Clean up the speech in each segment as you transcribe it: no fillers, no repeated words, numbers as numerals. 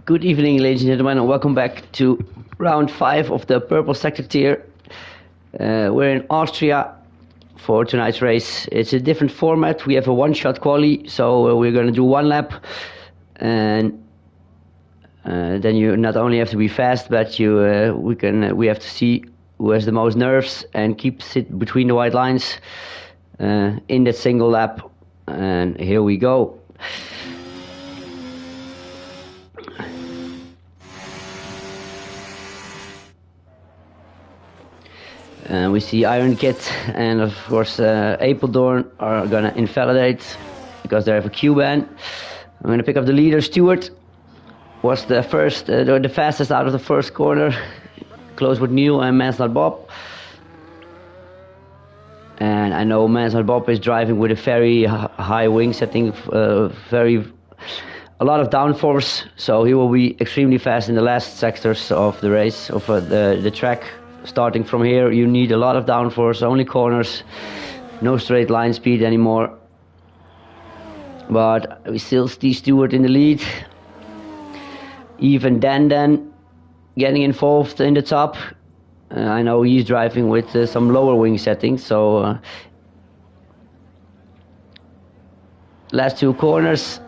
Good evening, ladies and gentlemen, and welcome back to round 5 of the purple sector tier. We're in Austria for tonight's race. It's a different format. We have a one-shot quali, so we're going to do one lap, and then you not only have to be fast, but we have to see who has the most nerves and keeps it between the white lines in that single lap. And here we go. We see Iron Kid and of course Apeldoorn are gonna invalidate because they have a Q-ban. I'm gonna pick up the leader. Stewart was the fastest out of the first corner, close with Neil and Mansell Bob. And I know Mansell Bob is driving with a very high wing setting, a lot of downforce, so he will be extremely fast in the last sectors of the race, of the track. Starting from here, you need a lot of downforce, only corners, no straight line speed anymore. But we still see Stewart in the lead. Even Dan getting involved in the top. I know he's driving with some lower wing settings, so last two corners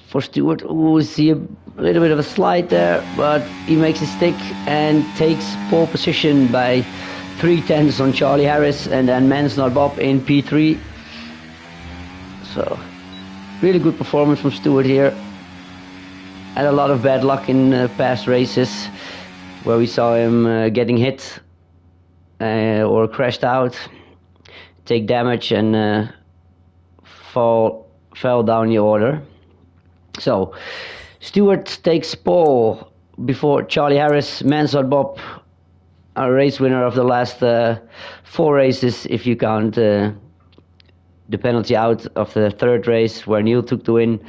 for Stewart. We see a little bit of a slide there, but he makes it stick and takes pole position by 3/10 on Charlie Harris, and then Mansell Bob in P3. So really good performance from Stewart here. Had a lot of bad luck in past races where we saw him getting hit or crashed out, take damage, and fell down the order. So Stewart takes pole before Charlie Harris. Mansell Bob, a race winner of the last 4 races, if you count the penalty out of the third race where Neil took the win.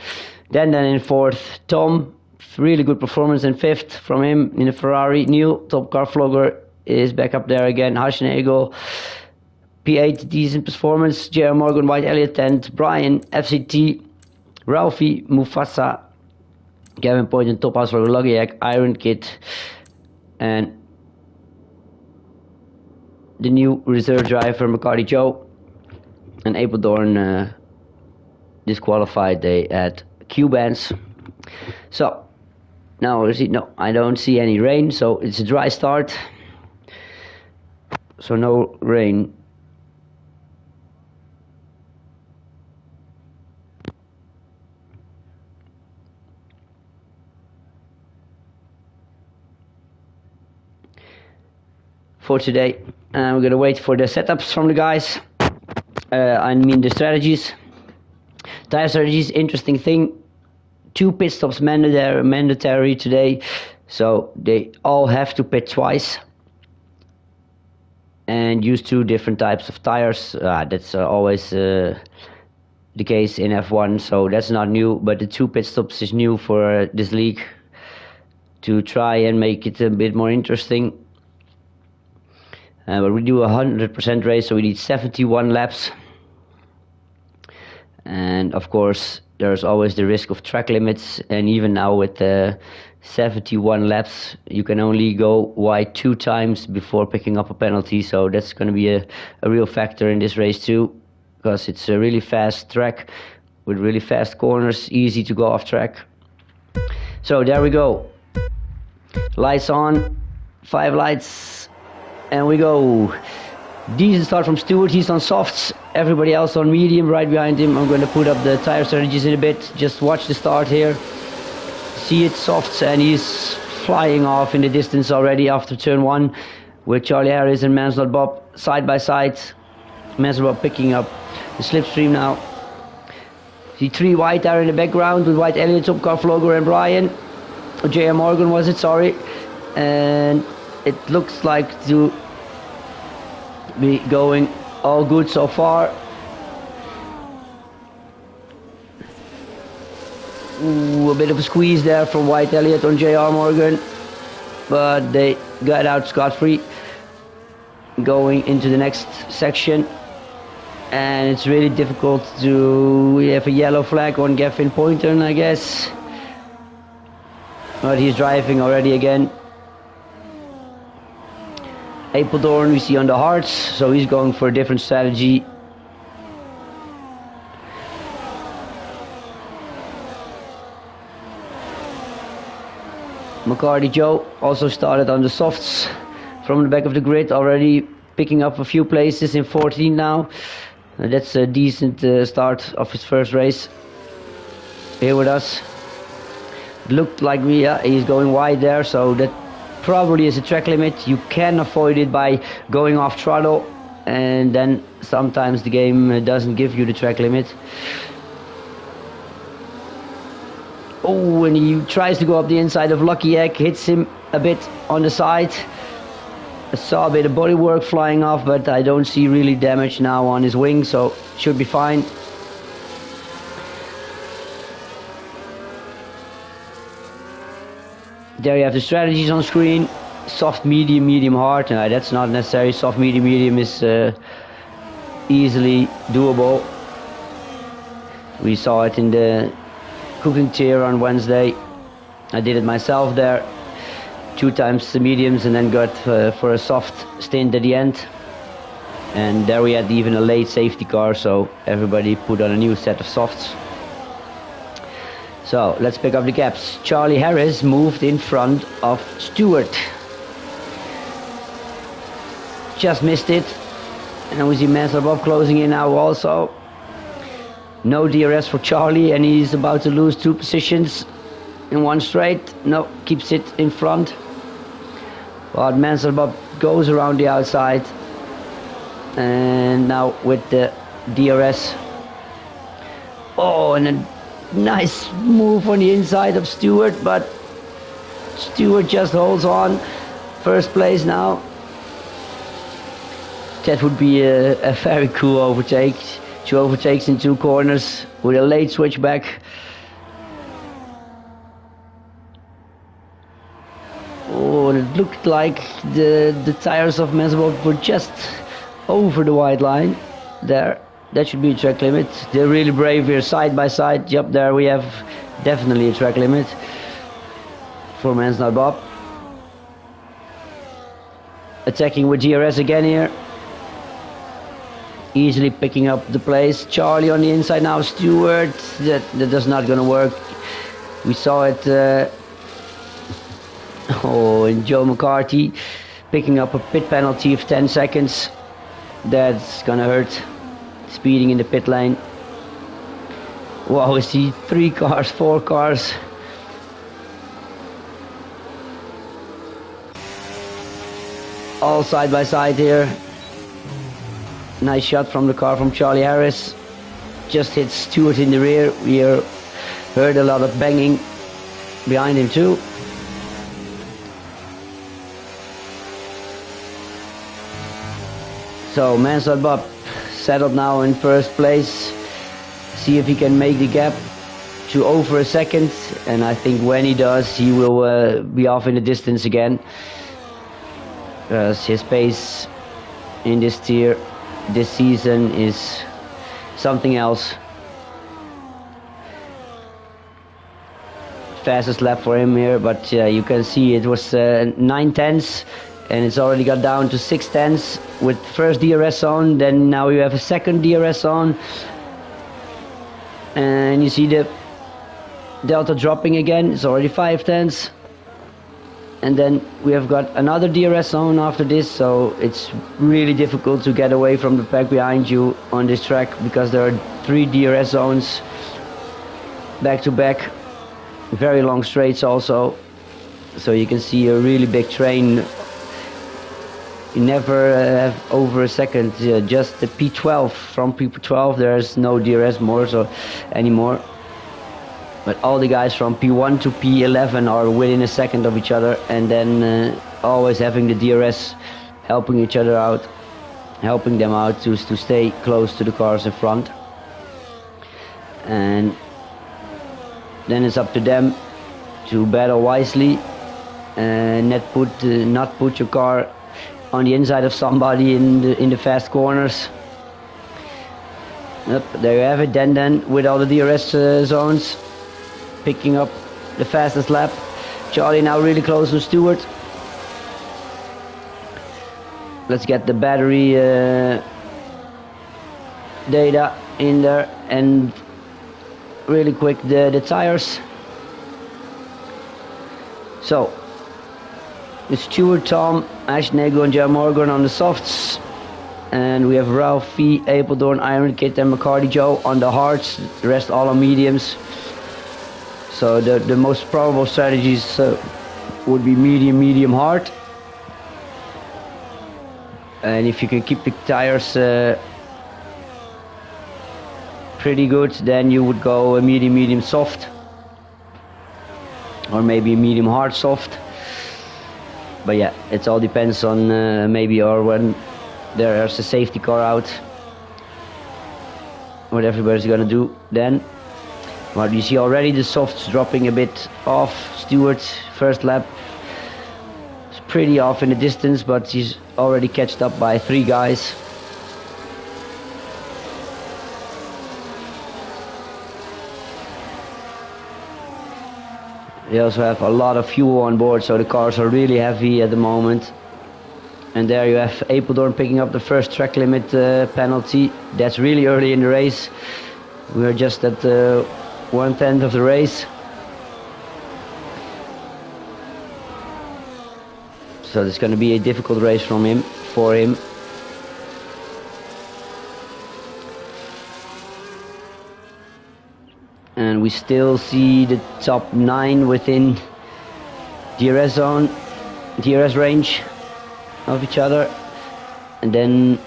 Then in fourth, Tom, really good performance in fifth from him in the Ferrari. Neil, top car vlogger, is back up there again. Hasenegel, P8, decent performance. J.R. Morgan, White Elliott 10th. Brian, FCT, Ralphie, Mufasa, Gavin Point and top house for Logiak, Iron Kid, and the new reserve driver McCarty Joe. And Apeldoorn disqualified. They had Q-bans. So now I don't see any rain, so it's a dry start. So no rain. For today, we're gonna wait for the setups from the guys. I mean the strategies. Tire strategies, interesting thing. 2 pit stops mandatory today, so they all have to pit twice and use 2 different types of tires. That's always the case in F1, so that's not new. But the 2 pit stops is new for this league to try and make it a bit more interesting. But we do a 100% race, so we need 71 laps. And of course, there's always the risk of track limits. And even now with 71 laps, you can only go wide 2 times before picking up a penalty. So that's going to be a real factor in this race too, because it's a really fast track with really fast corners, easy to go off track. So there we go. Lights on, 5 lights. And we go. Decent start from Stewart. He's on softs. Everybody else on medium right behind him. I'm going to put up the tire strategies in a bit. Just watch the start here. See it, softs, and he's flying off in the distance already after turn 1 with Charlie Harris and Mansell Bob side by side. Mansell Bob picking up the slipstream now. See 3 white there in the background with White Elliott, top car vlogger, and Brian. J.R. Morgan was it, sorry. And it looks like to be going all good so far. Ooh, a bit of a squeeze there from White Elliott on J.R. Morgan, but they got out scot-free. Going into the next section, and it's really difficult to. We have a yellow flag on Gavin Poynton, I guess. But he's driving already again. Apeldoorn we see on the hards, so he's going for a different strategy. McCarty Joe also started on the softs from the back of the grid, already picking up a few places in 14 now. That's a decent start of his first race here with us. It looked like he's going wide there, so that probably is a track limit. You can avoid it by going off throttle, and then sometimes the game doesn't give you the track limit. Oh, and he tries to go up the inside of Lucky Egg, hits him a bit on the side. I saw a bit of bodywork flying off, but I don't see really damage now on his wing, so should be fine. There you have the strategies on screen. Soft, medium, medium, hard. That's not necessary. Soft, medium, medium is easily doable. We saw it in the cooking tier on Wednesday. I did it myself there. 2 times the mediums and then got for a soft stint at the end. And there we had even a late safety car, so everybody put on a new set of softs. So let's pick up the gaps. Charlie Harris moved in front of Stewart. Just missed it. And we see Mansell Bob closing in now also. No DRS for Charlie, and he's about to lose 2 positions in one straight. No, keeps it in front. But Mansell Bob goes around the outside. And now with the DRS. Oh, and a nice move on the inside of Stewart, but Stewart just holds on. First place now. That would be a very cool overtake. 2 overtakes in 2 corners with a late switchback. Oh, and it looked like the tires of Mansell were just over the white line there. That should be a track limit. They're really brave here, side by side. Yep, there we have definitely a track limit for Mansell Bob. Attacking with DRS again here. Easily picking up the place. Charlie on the inside now. Stewart. That is not going to work. We saw it. And Joe McCarthy picking up a pit penalty of 10 seconds. That's going to hurt. Speeding in the pit lane. Wow, we see 3 cars, 4 cars. All side by side here. Nice shot from the car from Charlie Harris. Just hit Stewart in the rear. We heard a lot of banging behind him too. So Mansell Bob settled now in first place. See if he can make the gap to over a second. And I think when he does, he will be off in the distance again. His pace in this tier this season is something else. Fastest lap for him here, but you can see it was 9 tenths and it's already got down to 6 tenths with first DRS on. Then now you have a second DRS on, and you see the delta dropping again. It's already 5 tenths. And then we have got another DRS zone after this, so it's really difficult to get away from the pack behind you on this track because there are 3 DRS zones back to back, very long straights also, so you can see a really big train. You never have over a second. Just the P12, from P12 there's no DRS more anymore. But all the guys from P1 to P11 are within a second of each other, and then always having the DRS helping each other out, helping them out to stay close to the cars in front. And then it's up to them to battle wisely and not put your car on the inside of somebody in the fast corners. Yep, there you have it. Then with all the DRS zones, picking up the fastest lap. Charlie now really close to Stewart. Let's get the battery data in there, and really quick the tires. So it's Stewart, Tom, Ashnego and Jan Morgan on the softs, and we have Ralphie, Apeldoorn, Iron Kid and McCarty Joe on the hards, the rest all on mediums. So the most probable strategies would be medium, hard. And if you can keep the tires pretty good, then you would go a medium soft, or maybe a medium hard soft. But yeah, it all depends on maybe or when there's a safety car out, what everybody's gonna do then. Well, you see already the softs dropping a bit off. Stewart first lap is pretty off in the distance, but he's already catched up by 3 guys. They also have a lot of fuel on board, so the cars are really heavy at the moment. And there you have Apeldoorn picking up the first track limit penalty. That's really early in the race. We're just at 1/10 of the race. So it's going to be a difficult race for him. And we still see the top 9 within DRS range of each other. And then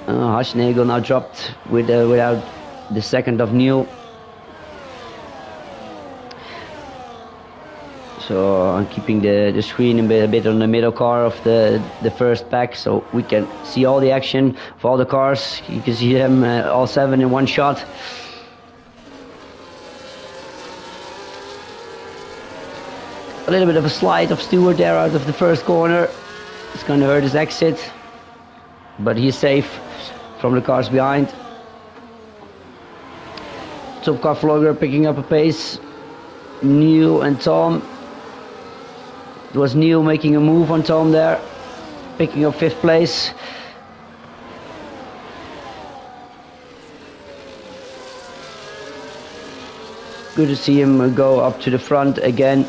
Haschnagel now dropped without the second of Neil. So I'm keeping the screen a bit on the middle car of the first pack, so we can see all the action of all the cars. You can see them all 7 in one shot. A little bit of a slide of Stewart there out of the first corner. It's going to hurt his exit, but he's safe from the cars behind. Top car vlogger picking up a pace. Neil and Tom. It was Neil making a move on Tom there, picking up 5th place. Good to see him go up to the front again.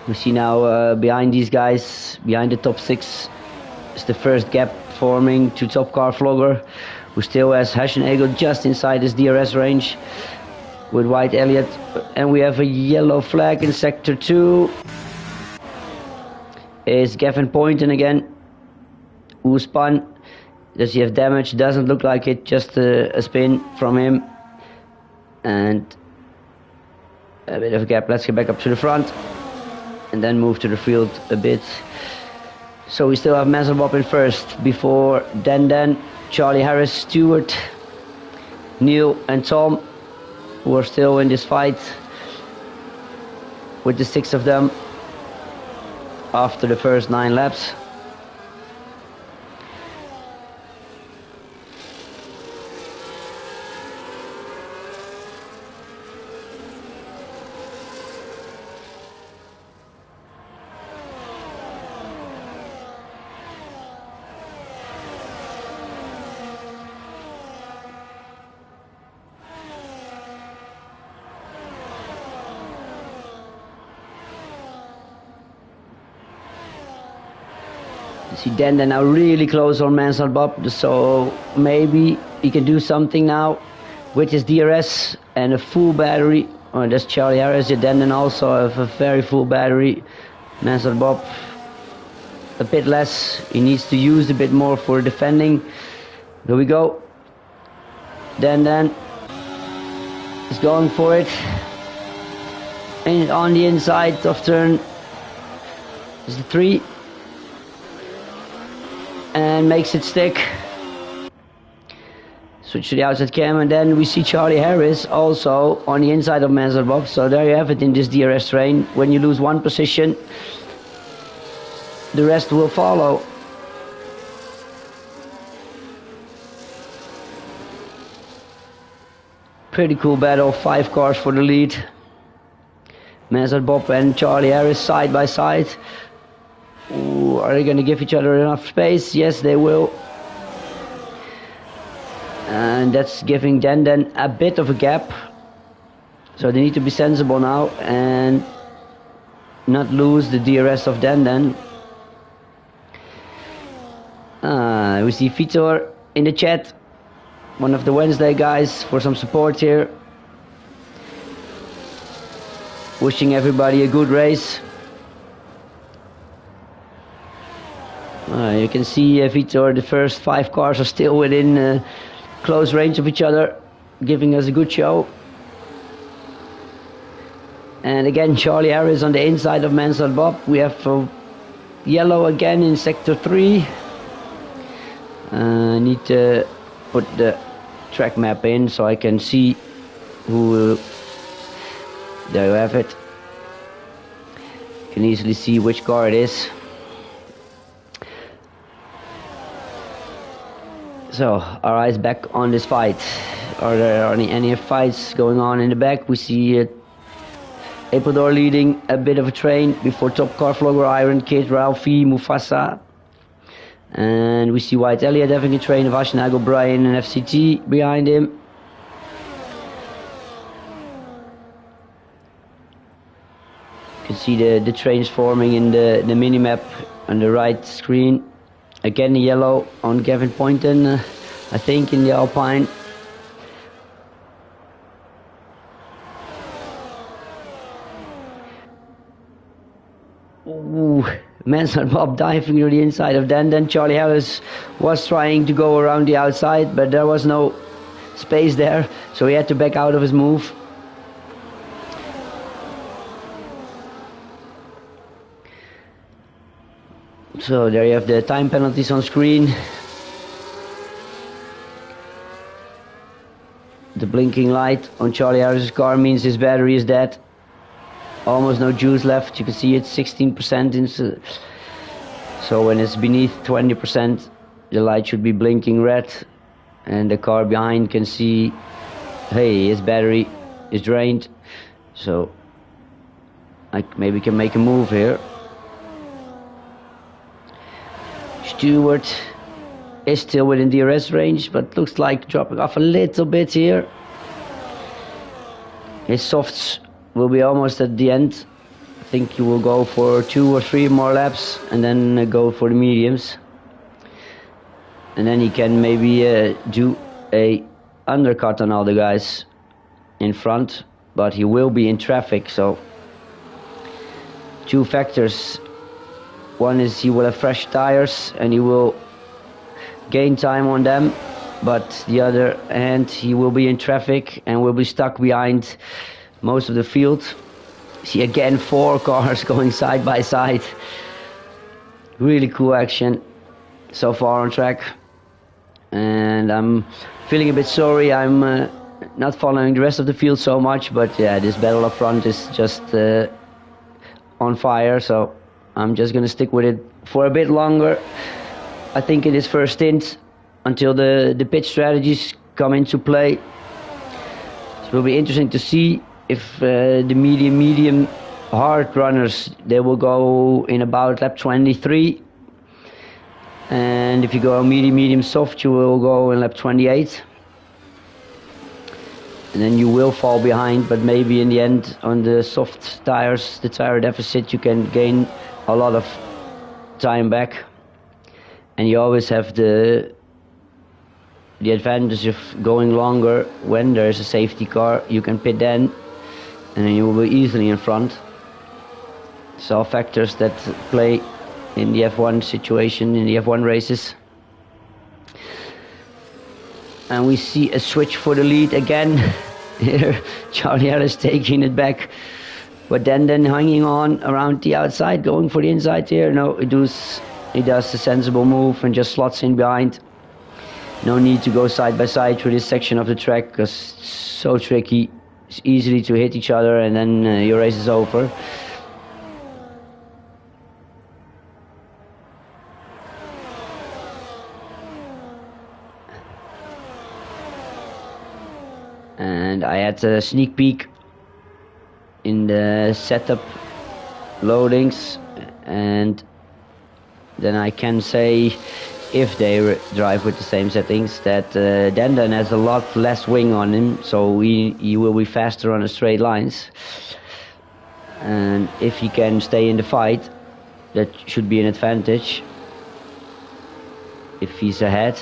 We see now behind these guys, behind the top 6, is the first gap forming to top car vlogger, who still has Haschnagel just inside his DRS range with White Elliott. And we have a yellow flag in sector 2. Is Gavin Poynton again, who spun. Does he have damage? Doesn't look like it, just a spin from him. And a bit of a gap. Let's get back up to the front and then move to the field a bit. So we still have Messelbob in first before Den, Charlie Harris, Stewart, Neil and Tom, who are still in this fight with the 6 of them after the first 9 laps. See Denden now really close on Mansell Bob, so maybe he can do something now with his DRS and a full battery. Oh, that's Charlie Harris. Denden also have a very full battery. Mansell Bob a bit less. He needs to use a bit more for defending. Here we go. Denden is going for it. And on the inside of turn is the 3. And makes it stick. Switch to the outside cam, and then we see Charlie Harris also on the inside of Mansell Bob. So there you have it in this DRS train. When you lose one position, the rest will follow. Pretty cool battle, 5 cars for the lead. Mansell Bob and Charlie Harris side by side. Ooh, are they going to give each other enough space? Yes, they will. And that's giving Denden a bit of a gap. So they need to be sensible now and not lose the DRS of Denden. We see Vitor in the chat, one of the Wednesday guys, for some support here. Wishing everybody a good race. You can see Vitor, the first 5 cars are still within close range of each other, giving us a good show. And again, Charlie Harris on the inside of Mansell Bob. We have yellow again in sector 3. I need to put the track map in so I can see who. There you have it. You can easily see which car it is. So, our eyes back on this fight. Are there any fights going on in the back? We see Ecuador leading a bit of a train before Top Car Vlogger, Iron Kid, Ralphie, Mufasa. And we see White Elliott having a train of Ashnag, O'Brien and FCT behind him. You can see the trains forming in the minimap on the right screen. Again, the yellow on Gavin Poynton, I think, in the Alpine. Ooh, Mansell Bob diving to the inside of Denden. Charlie Harris was trying to go around the outside, but there was no space there, so he had to back out of his move. So there you have the time penalties on screen. The blinking light on Charlie Harris's car means his battery is dead. Almost no juice left. You can see it's 16%. So when it's beneath 20%, the light should be blinking red. And the car behind can see, hey, his battery is drained. So I maybe can make a move here. Stewart is still within DRS range, but looks like dropping off a little bit here. His softs will be almost at the end. I think he will go for 2 or 3 more laps and then go for the mediums. And then he can maybe do a undercut on all the guys in front, but he will be in traffic, so 2 factors. One is he will have fresh tires and he will gain time on them, but the other hand, he will be in traffic and will be stuck behind most of the field. See again 4 cars going side by side. Really cool action so far on track, and I'm feeling a bit sorry I'm not following the rest of the field so much, but yeah, this battle up front is just on fire, so I'm just gonna stick with it for a bit longer. I think in this first stint, until the pit strategies come into play. So it will be interesting to see if the medium hard runners, they will go in about lap 23, and if you go medium soft, you will go in lap 28, and then you will fall behind, but maybe in the end on the soft tires, the tire deficit, you can gain a lot of time back, and you always have the advantage of going longer when there is a safety car. You can pit then, and you will be easily in front. It's all factors that play in the F1 situation, in the F1 races. And we see a switch for the lead again. Here, Charlie Harris taking it back, but then hanging on around the outside, going for the inside here. No, he does a sensible move and just slots in behind. No need to go side by side through this section of the track, because it's so tricky. It's easily to hit each other, and then your race is over. and I had a sneak peek in the setup loadings, and then I can say, if they drive with the same settings, that Dandan has a lot less wing on him, so he will be faster on the straight lines, and if he can stay in the fight, that should be an advantage if he's ahead.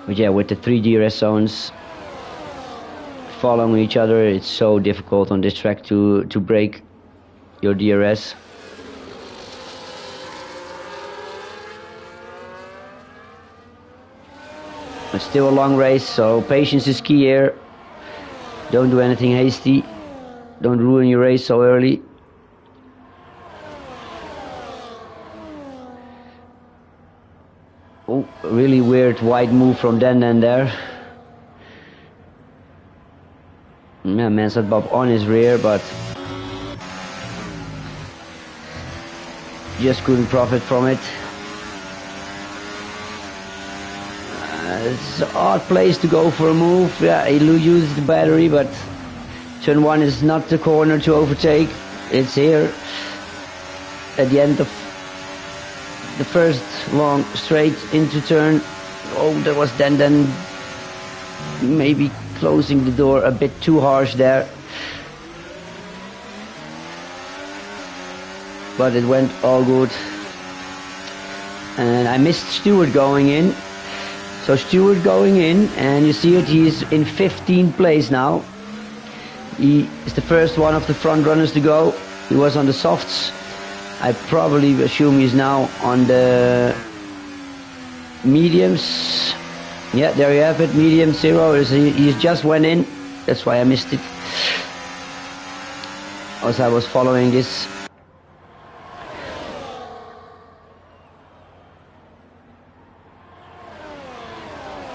But yeah, with the 3 DRS zones following each other, it's so difficult on this track to break your DRS. It's still a long race, so patience is key here. Don't do anything hasty. Don't ruin your race so early. Oh, really weird wide move from Dandan there. Yeah, Mansard Bob on his rear, but just couldn't profit from it. It's an odd place to go for a move. Yeah, he uses the battery, but turn 1 is not the corner to overtake. It's here at the end of the first long straight into turn. Oh, there was then maybe closing the door a bit too harsh there, but it went all good. And I missed Stewart going in. So Stewart going in, and you see it, he's in 15th place now. He is the first one of the front runners to go. He was on the softs. I probably assume he's now on the mediums. Yeah, there you have it, medium 0. He just went in. That's why I missed it, as I was following this.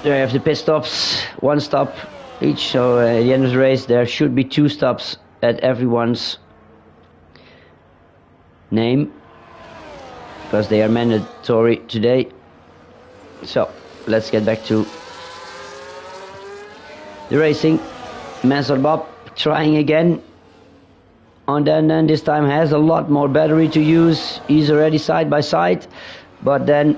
There you have the pit stops, 1 stop each, so at the end of the race there should be 2 stops at everyone's name, because they are mandatory today. So let's get back to the racing. Mansard Bob trying again on Dandan. This time has a lot more battery to use. He's already side by side, but then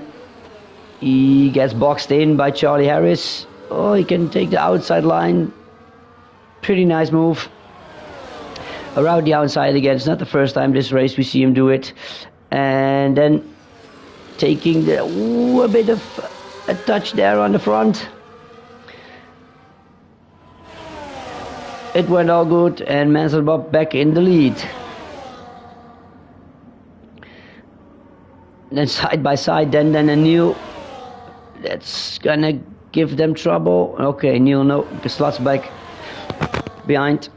he gets boxed in by Charlie Harris. Oh, he can take the outside line. Pretty nice move. Around the outside again. It's not the first time this race we see him do it. And then taking a bit of a touch there on the front. It went all good, and Mansard Bob back in the lead. Then side by side, then and Neil. That's gonna give them trouble. Okay, Neil, no, the slots back behind.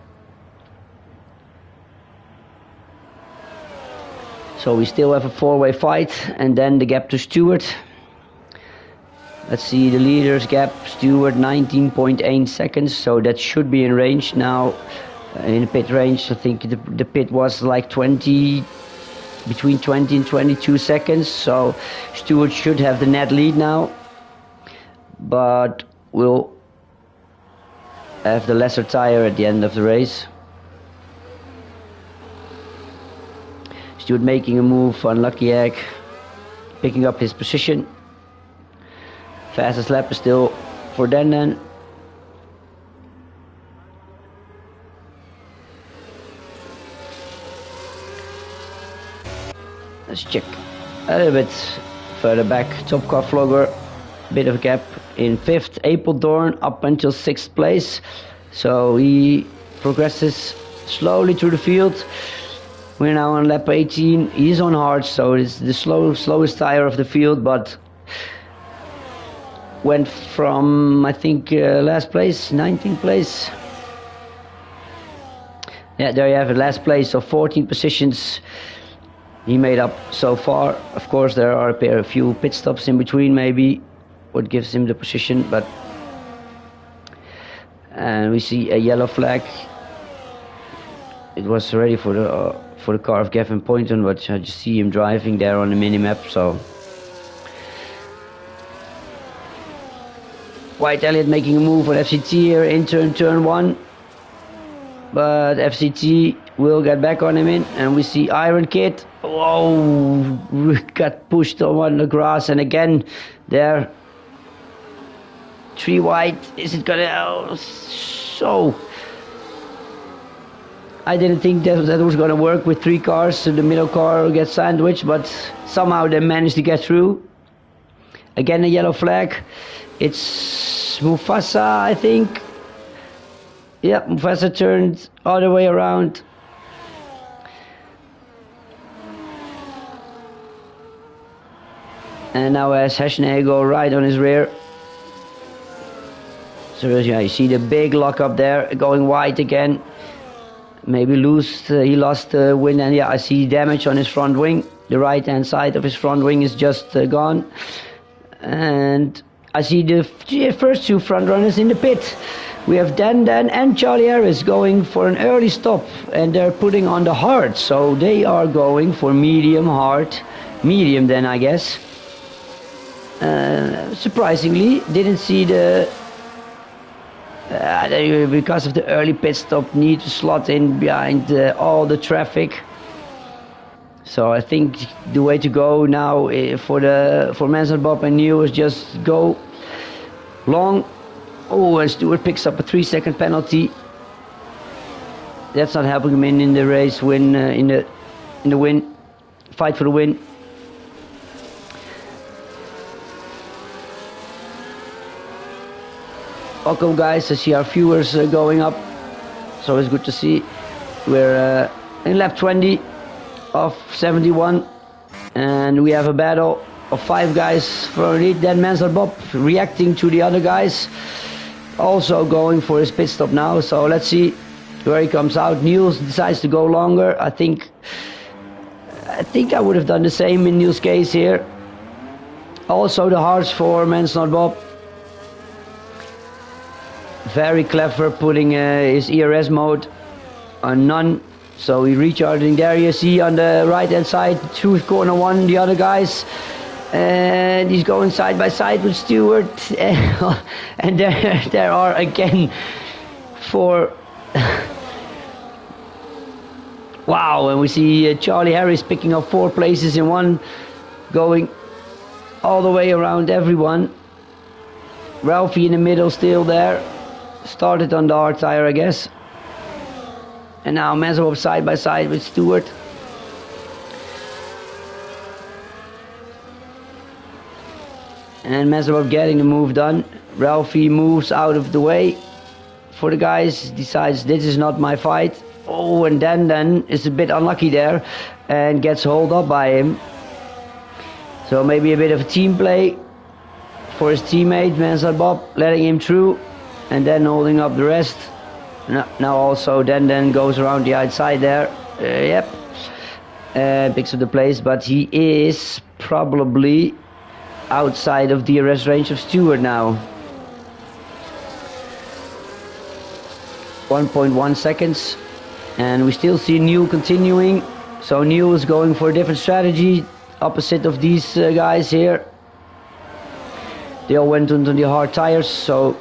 So we still have a 4-way fight, and then the gap to Stewart. Let's see the leaders gap. Stewart 19.8 seconds, so that should be in range now. In the pit range, I think the pit was like 20, between 20 and 22 seconds. So Stewart should have the net lead now, but will have the lesser tire at the end of the race. Stewart making a move, unlucky egg, picking up his position. Fastest lap is still for Dandan. Let's check a little bit further back. Top car flogger, bit of a gap in 5th. Apeldoorn up until 6th place. So he progresses slowly through the field. We're now on lap 18. He's on hard, so it's the slowest tire of the field, but went from, I think, last place, 19th place. Yeah, there you have it, last place, so 14 positions he made up so far. Of course, there are a few pit stops in between, maybe, what gives him the position, but... And we see a yellow flag. It was ready for the car of Gavin Poynton, but I just see him driving there on the mini-map, so... White Elliott making a move on FCT here in turn 1. But FCT will get back on him and we see Iron Kid. Whoa, got pushed on the grass, and again there. 3 wide. Is it gonna? Oh, so I didn't think that was gonna work with 3 cars. So the middle car will get sandwiched, but somehow they managed to get through. Again, a yellow flag. It's Mufasa, I think. Yeah, Mufasa turned all the way around. And now has Heshnagel right on his rear. So yeah, you see the big lock up there, going wide again. Maybe he lost the wing, and yeah, I see damage on his front wing. The right hand side of his front wing is just gone. And I see the first 2 front runners in the pit. We have Dan and Charlie Harris going for an early stop, and they're putting on the hard. So they are going for medium, hard, medium then I guess. Surprisingly, didn't see because of the early pit stop, need to slot in behind all the traffic. So I think the way to go now for Mansell, Bob and Neil is just go long. Oh, and Stewart picks up a 3-second penalty. That's not helping him in the race win, in the win, fight for the win. Welcome guys, I see our viewers going up, so it's good to see. We're in lap 20 of 71, and we have a battle of 5 guys for lead. Then Mansell Bob reacting to the other guys, also going for his pit stop now. So let's see where he comes out. Niels decides to go longer. I think I would have done the same in Niels' case here. Also the hards for Mansell Bob. Very clever, putting his ERS mode on none. So he recharging there. You see on the right hand side through corner 1 the other guys, and he's going side by side with Stewart. And there are again 4. Wow, and we see Charlie Harris picking up 4 places in one, going all the way around everyone. Ralphie in the middle still there. Started on the hard tire, I guess. And now Mansell side by side with Stewart. And Mansell getting the move done. Ralphie moves out of the way for the guys. Decides this is not my fight. Oh, and then is a bit unlucky there and gets hauled up by him. So maybe a bit of a team play for his teammate Mansell Bob, letting him through. And then holding up the rest. Now also then goes around the outside there. Yep. Picks up the place, but he is probably outside of the arrest range of Stewart now. 1.1 seconds. And we still see Neil continuing. So Neil is going for a different strategy, opposite of these guys here. They all went onto the hard tires, so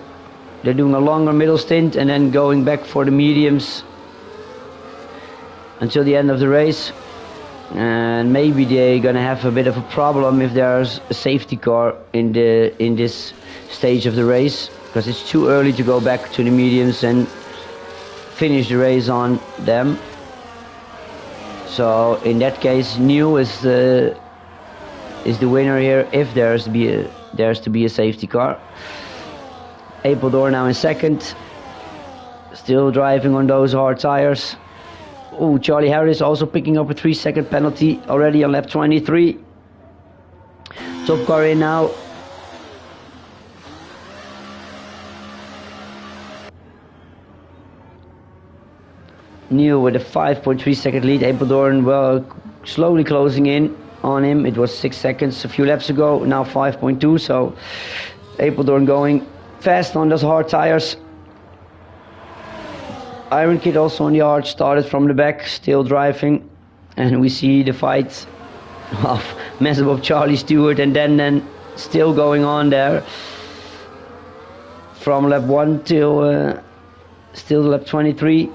they're doing a longer middle stint and then going back for the mediums until the end of the race. And maybe they're gonna have a bit of a problem if there's a safety car in this stage of the race, because it's too early to go back to the mediums and finish the race on them. So in that case, Neil is the winner here if there's to be a safety car. Apeldoorn now in second, still driving on those hard tires. Oh, Charlie Harris also picking up a 3-second penalty already on lap 23. Top car in now. Neil with a 5.3 second lead. Apeldoorn well slowly closing in on him. It was 6 seconds a few laps ago, now 5.2. So Apeldoorn going fast on those hard tires. Iron Kid also on the hard, started from the back, still driving. And we see the fight of Mansell Bob, Charlie Stewart, and then still going on there. from lap 1 till still lap 23.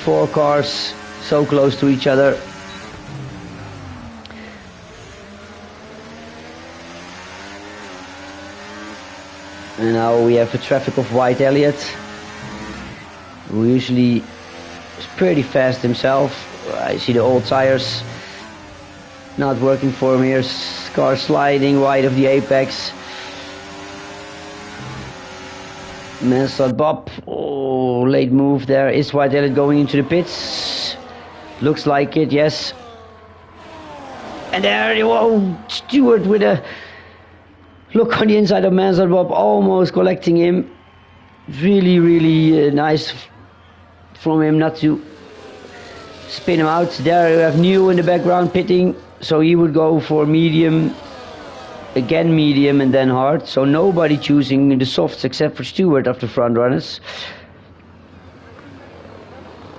4 cars so close to each other. And now we have a traffic of White Elliott, who usually is pretty fast himself. I see the old tires not working for him here. Car sliding wide of the apex. Mansell Bob, oh, late move there. Is White Elliott going into the pits? Looks like it, yes. And there, whoa, Stewart with a look on the inside of Mansell Bob, almost collecting him. Really, really nice from him not to spin him out. There you have New in the background pitting, so he would go for medium, again medium and then hard. So nobody choosing the softs except for Stewart of the front runners.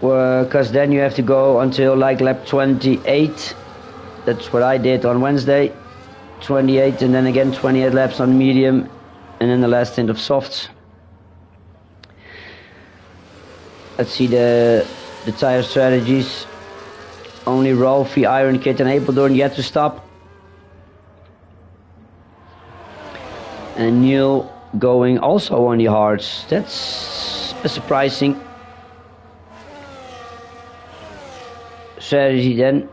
Because then you have to go until like lap 28. That's what I did on Wednesday. 28 and then again 28 laps on medium and then the last stint of softs. Let's see the tire strategies. Only Rolfie, Iron Kid and Apeldoorn yet to stop. And Neil going also on the hards. That's a surprising strategy then.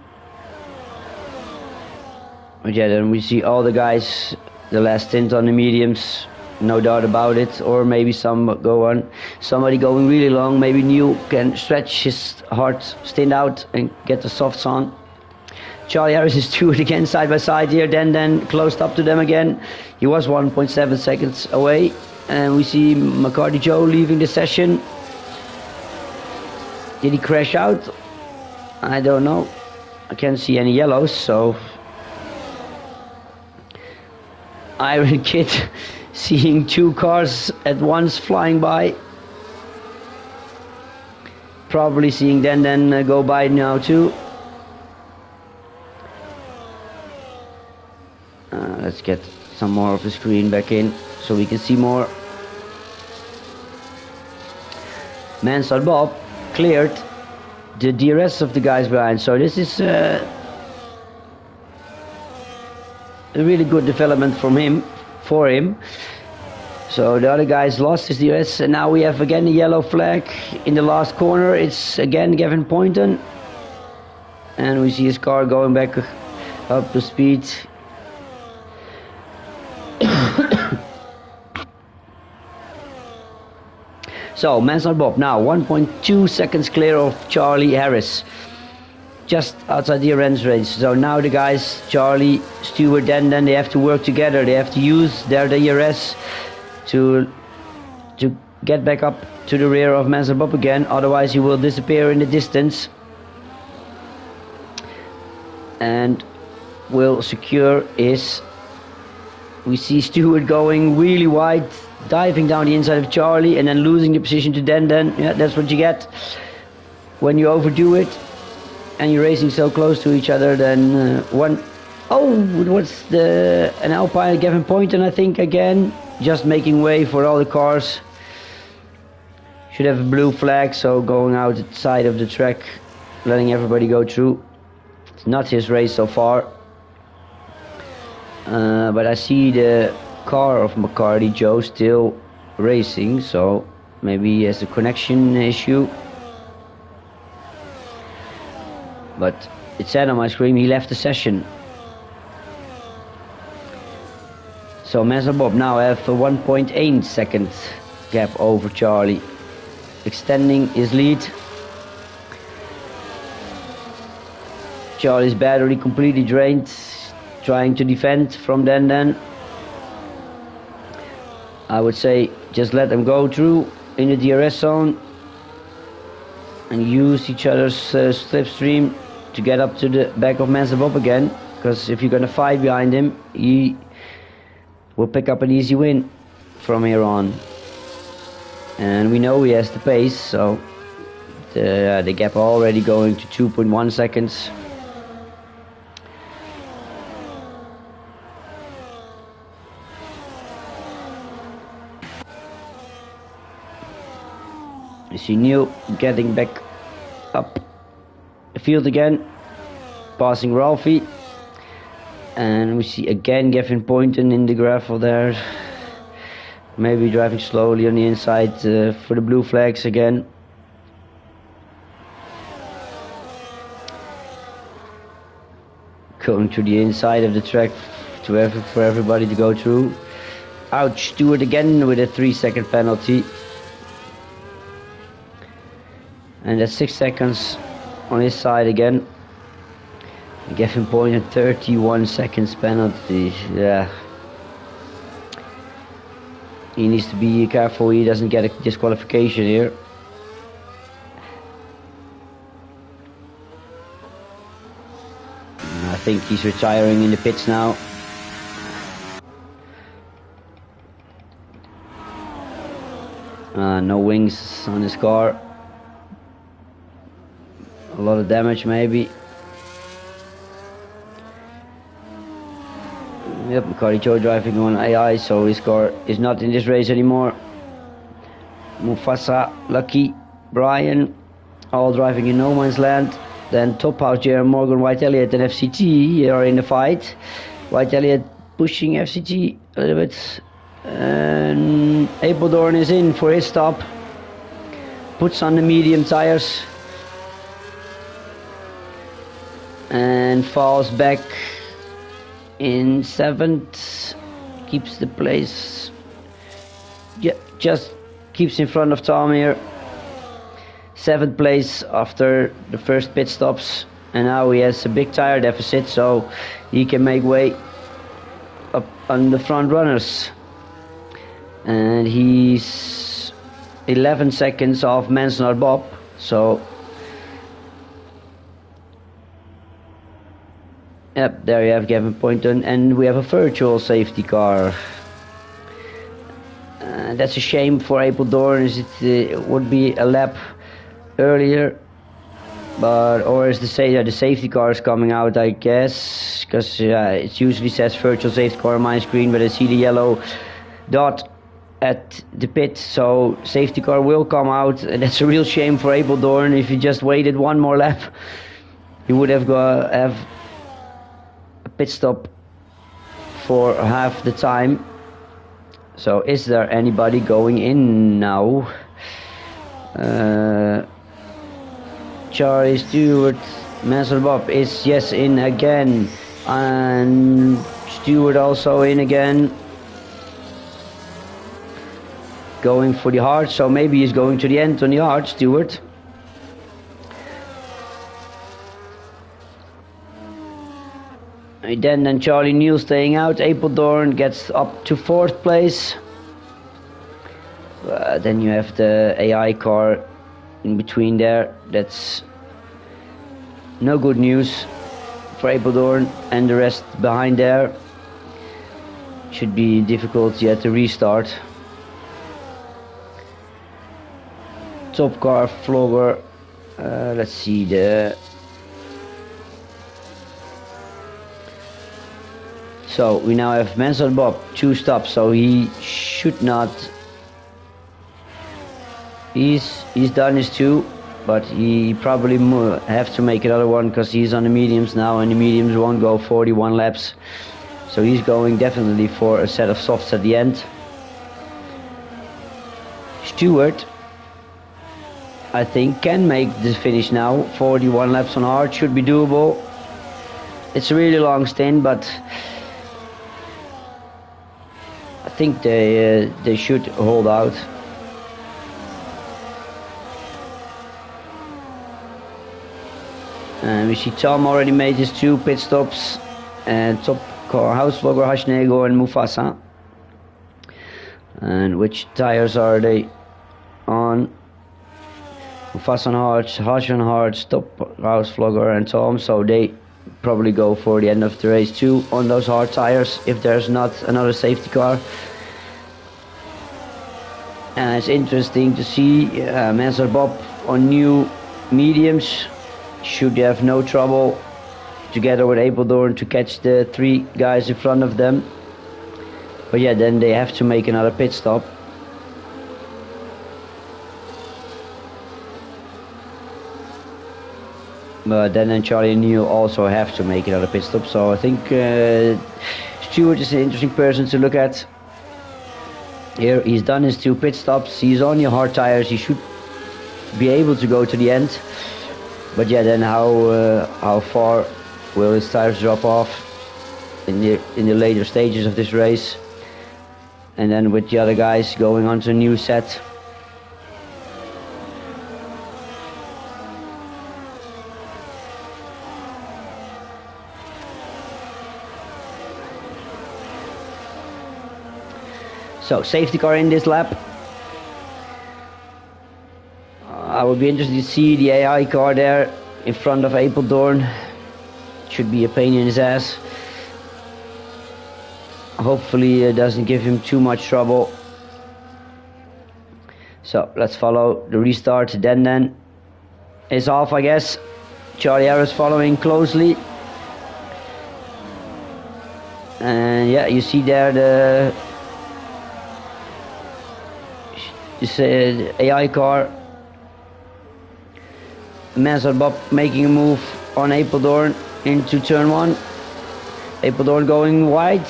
But yeah, then we see all the guys, the last stint on the mediums, no doubt about it. Or maybe some go on, somebody going really long. Maybe Neil can stretch his hard stint out and get the softs on. Charlie Harris is Stewart again side by side here, then closed up to them again. He was 1.7 seconds away. And we see McCarty Joe leaving the session. Did he crash out? I don't know. I can't see any yellows, so Iron Kid seeing 2 cars at once flying by. Probably seeing then go by now too. Let's get some more of the screen back in so we can see more. Mansell Bob cleared the DRS of the guys behind, so this is a really good development from him, for him. So the other guys lost his DRS, and now we have again a yellow flag in the last corner. It's again Gavin Poynton, and we see his car going back up to speed. So Mansell Bob now 1.2 seconds clear of Charlie Harris, just outside the end range. So now the guys, Charlie, Stewart, then they have to work together. They have to use their DRS to get back up to the rear of Mansell Bob again. Otherwise, he will disappear in the distance and will secure his. We see Stewart going really wide, diving down the inside of Charlie and then losing the position to Den. Yeah, that's what you get when you overdo it and you're racing so close to each other. Then what's an Alpine, Gavin Poynton, I think, again, just making way for all the cars. Should have a blue flag, so going outside of the track, letting everybody go through. It's not his race so far. But I see the car of McCarty Joe still racing, so maybe he has a connection issue. But it said on my screen he left the session. So Mansell Bob now have a 1.8 second gap over Charlie, extending his lead. Charlie's battery completely drained, trying to defend from then. I would say just let them go through in the DRS zone and use each other's slipstream to get up to the back of Mansell Bob again, because if you're going to fight behind him, he will pick up an easy win from here on. And we know he has the pace, so the gap already going to 2.1 seconds. You see Neil getting back up the field again, passing Ralphie. And we see again Gavin Poynton in the gravel there. Maybe driving slowly on the inside for the blue flags again. Going to the inside of the track for everybody to go through. Ouch, Stewart again with a 3-second penalty. And that's 6 seconds on his side again. Gavin Poynton 31 seconds penalty. Yeah. He needs to be careful he doesn't get a disqualification here. I think he's retiring in the pits now. No wings on his car. A lot of damage maybe. Yep, McCarty Joe driving on AI, so his car is not in this race anymore. Mufasa, Lucky, Brian, all driving in no man's land. Then Top House, Jaron Morgan, White Elliott and FCT are in the fight. White Elliott pushing FCT a little bit. And Apeldoorn is in for his stop. Puts on the medium tires. And falls back in 7th, keeps the place, yeah, just keeps in front of Tom here. 7th place after the first pit stops, and now he has a big tire deficit, so he can make way up on the front runners. And he's 11 seconds off Mansonar Bob, so yep, there you have Gavin Poynton, and we have a virtual safety car. That's a shame for Apeldoorn, as it would be a lap earlier, but or is the safety car is coming out, I guess, because it usually says virtual safety car on my screen, but I see the yellow dot at the pit, so safety car will come out, and that's a real shame for Apeldoorn. If he just waited one more lap, he would have pit stop for half the time. So is there anybody going in now? Charlie Stewart, Mansell Bob is yes in again, and Stewart also in again, going for the hard, so maybe he's going to the end on the hard, Stewart. Then Charlie Neal staying out. Apeldoorn gets up to 4th place. Then you have the AI car in between there. That's no good news for Apeldoorn, and the rest behind there. Should be difficult yet to restart. Top car Flogger. Let's see the. So we now have Mansell Bob 2 stops, so he should not. He's done his 2, but he probably have to make another one because he's on the mediums now, and the mediums won't go 41 laps. So he's going definitely for a set of softs at the end. Stewart, I think, can make the finish now. 41 laps on hard should be doable. It's a really long stint, but I think they should hold out. And we see Tom already made his 2 pit stops, and top car house vlogger Hashnego and Mufasa. And which tires are they on? Mufasa on hards, Hash on hards, top house vlogger and Tom, so they probably go for the end of the race too on those hard tires if there's not another safety car. And it's interesting to see Mansell Bob on new mediums. Should have no trouble together with Apeldoorn to catch the 3 guys in front of them. But yeah, then they have to make another pit stop. But then Charlie and Neil also have to make another pit stop. So I think Stewart is an interesting person to look at. Here he's done his 2 pit stops. He's on your hard tires. He should be able to go to the end. But yeah, then how far will his tires drop off in the later stages of this race? And then with the other guys going on to a new set. So, safety car in this lap. I would be interested to see the AI car there in front of Apeldoorn. Should be a pain in his ass. Hopefully it doesn't give him too much trouble. So, let's follow the restart. Then is off, I guess. Charlie Harris following closely. And yeah, you see there this AI car. Mansell Bob making a move on Apeldoorn into turn 1. Apeldoorn going wide.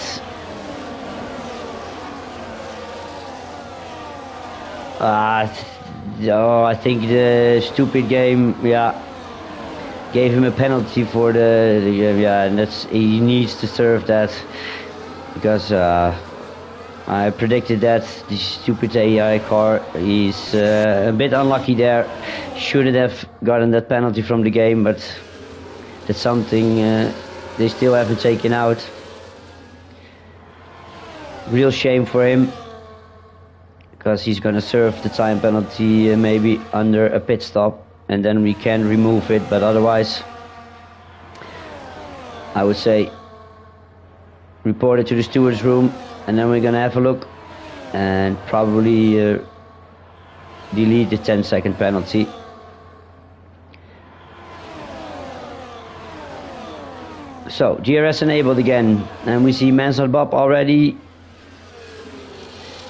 I think the stupid game, gave him a penalty for and he needs to serve that, because I predicted that the stupid AI car, he's a bit unlucky there. Shouldn't have gotten that penalty from the game, but that's something they still haven't taken out. Real shame for him, because he's gonna serve the time penalty maybe under a pit stop, and then we can remove it. But otherwise, I would say report it to the stewards room, and then we're gonna have a look and probably delete the 10-second penalty. So GRS enabled again, and we see Mansell Bob already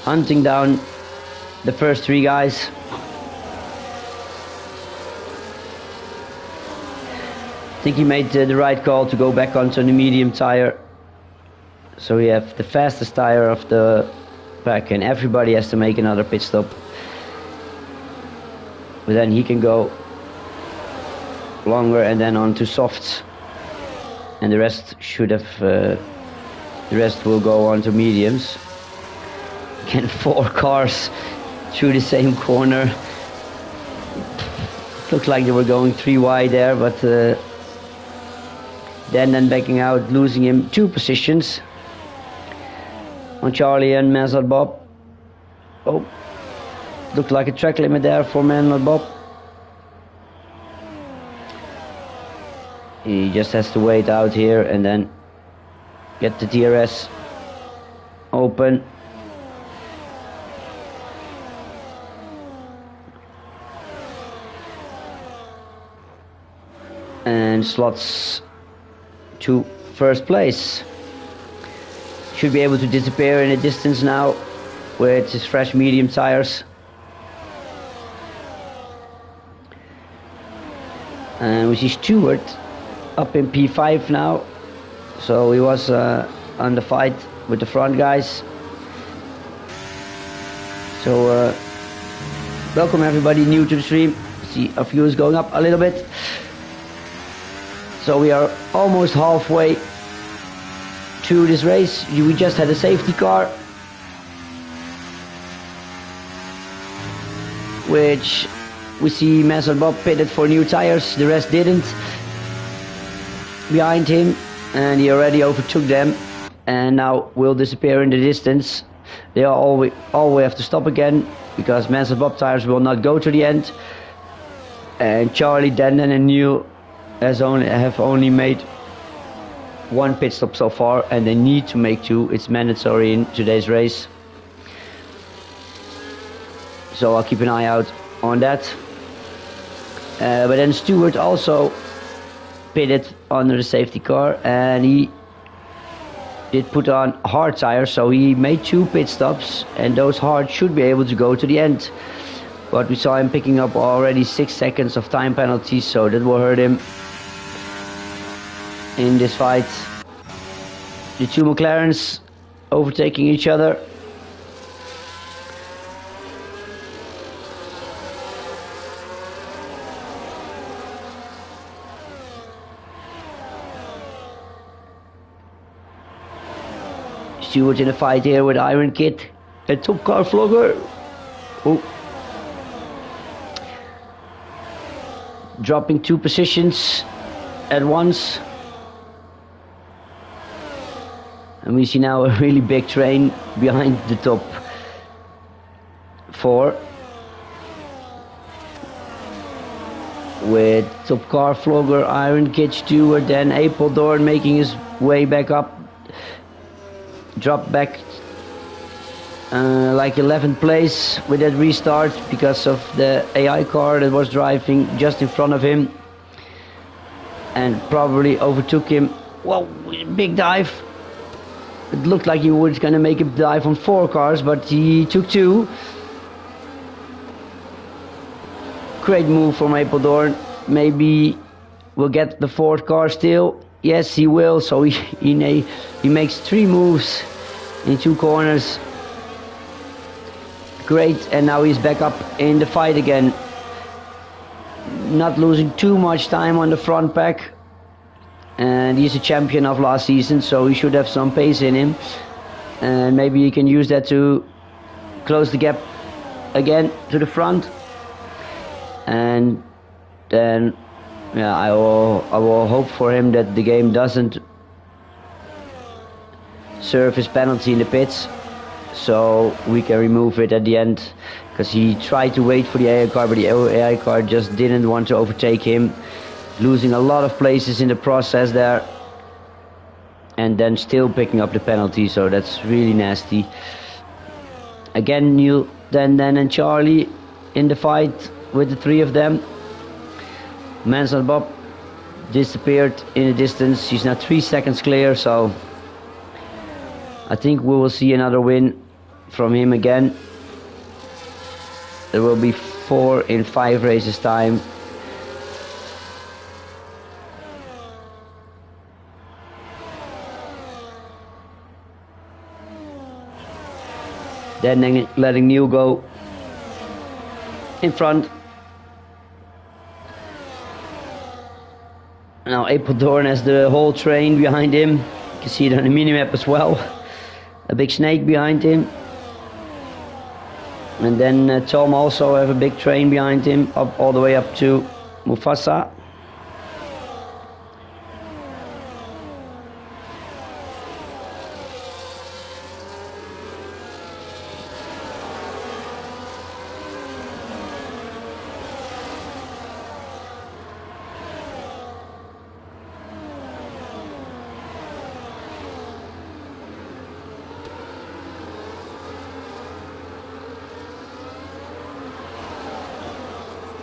hunting down the first 3 guys. I think he made the right call to go back onto the medium tire. So we have the fastest tire of the pack, and everybody has to make another pit stop. But then he can go longer and then on to softs, and the rest should have the rest will go on to mediums. Again, 4 cars through the same corner. Looked like they were going 3 wide there, but then backing out, losing him 2 positions on Charlie and Mansell Bob. Oh, looked like a track limit there for Mansell Bob. He just has to wait out here and then get the DRS open. And slots to first place. Should be able to disappear in the distance now with his fresh medium tires. And we see Stewart up in P5 now. So he was on the fight with the front guys. So welcome everybody new to the stream. See our viewers going up a little bit. So we are almost halfway through this race. We just had a safety car, which we see Mansell Bob pitted for new tires. The rest didn't. Behind him, and he already overtook them, and now will disappear in the distance. They are all have to stop again, because Mansell Bob tires will not go to the end. And Charlie, Denden and Neil have only made 1 pit stop so far, and they need to make 2. It's mandatory in today's race. So I'll keep an eye out on that. But then Stewart also pitted under the safety car, and he did put on hard tires, so he made 2 pit stops, and those hard should be able to go to the end. But we saw him picking up already 6 seconds of time penalties, so that will hurt him. in this fight. The two McLarens overtaking each other. Stewart in a fight here with Iron Kid and Top Car Vlogger. Oh. Dropping 2 positions at once. And we see now a really big train behind the top 4. With Top Car Vlogger, Iron Kid, Stewart, then Apeldoorn making his way back up. Dropped back like 11th place with that restart because of the AI car that was driving just in front of him and probably overtook him. Whoa, big dive. It looked like he was going to make a dive on 4 cars, but he took 2. Great move from Apeldoorn. Maybe we'll get the 4th car still. Yes, he will. So he makes 3 moves in 2 corners. Great, and now he's back up in the fight again. Not losing too much time on the front pack. And he's a champion of last season, so he should have some pace in him. And maybe he can use that to close the gap again to the front. And then, yeah, I will hope for him that the game doesn't serve his penalty in the pits, so we can remove it at the end, because he tried to wait for the AI car, but the AI car just didn't want to overtake him, losing a lot of places in the process there, and then still picking up the penalty, so that's really nasty. Again, Neil, Dan and Charlie in the fight with the 3 of them. Manson Bob disappeared in the distance. He's now 3 seconds clear, so I think we will see another win from him again. There will be 4 in 5 races time. Then letting Neil go in front. Now Apeldoorn has the whole train behind him. You can see it on the minimap as well. A big snake behind him. And then Tom also have a big train behind him, up all the way up to Mufasa.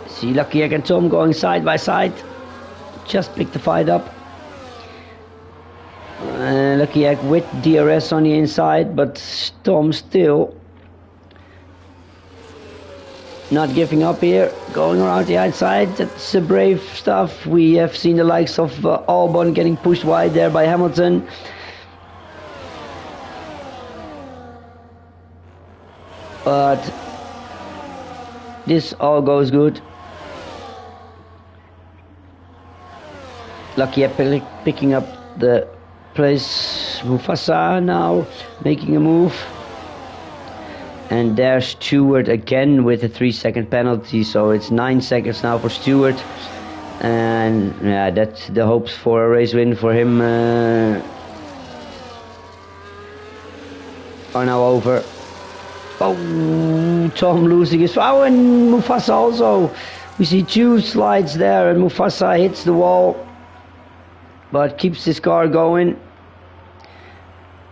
See Luckyegg and Tom going side by side. Just picked the fight up. Luckyegg with DRS on the inside, but Tom still not giving up here. Going around the outside. That's brave stuff. We have seen the likes of Albon getting pushed wide there by Hamilton. But this all goes good. Lucky picking up the place. Mufasa now making a move. And there's Stewart again with a 3-second penalty. So it's 9 seconds now for Stewart. And yeah, that's the hopes for a race win for him are now over. Oh, Tom losing his... Oh, and Mufasa also. We see 2 slides there and Mufasa hits the wall. But keeps his car going.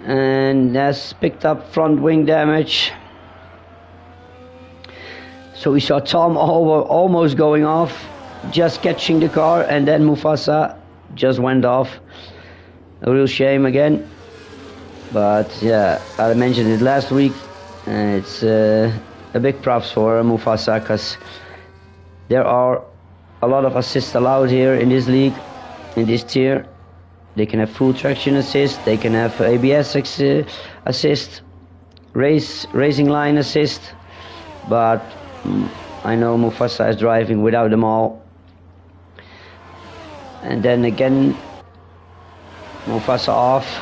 And has picked up front wing damage. So we saw Tom almost going off. Just catching the car. And then Mufasa just went off. A real shame again. But yeah, I mentioned it last week. It's a big props for Mufasa, because there are a lot of assists allowed here in this league, in this tier. They can have full traction assist, they can have ABS assist, racing line assist, but I know Mufasa is driving without them all. And then again, Mufasa off,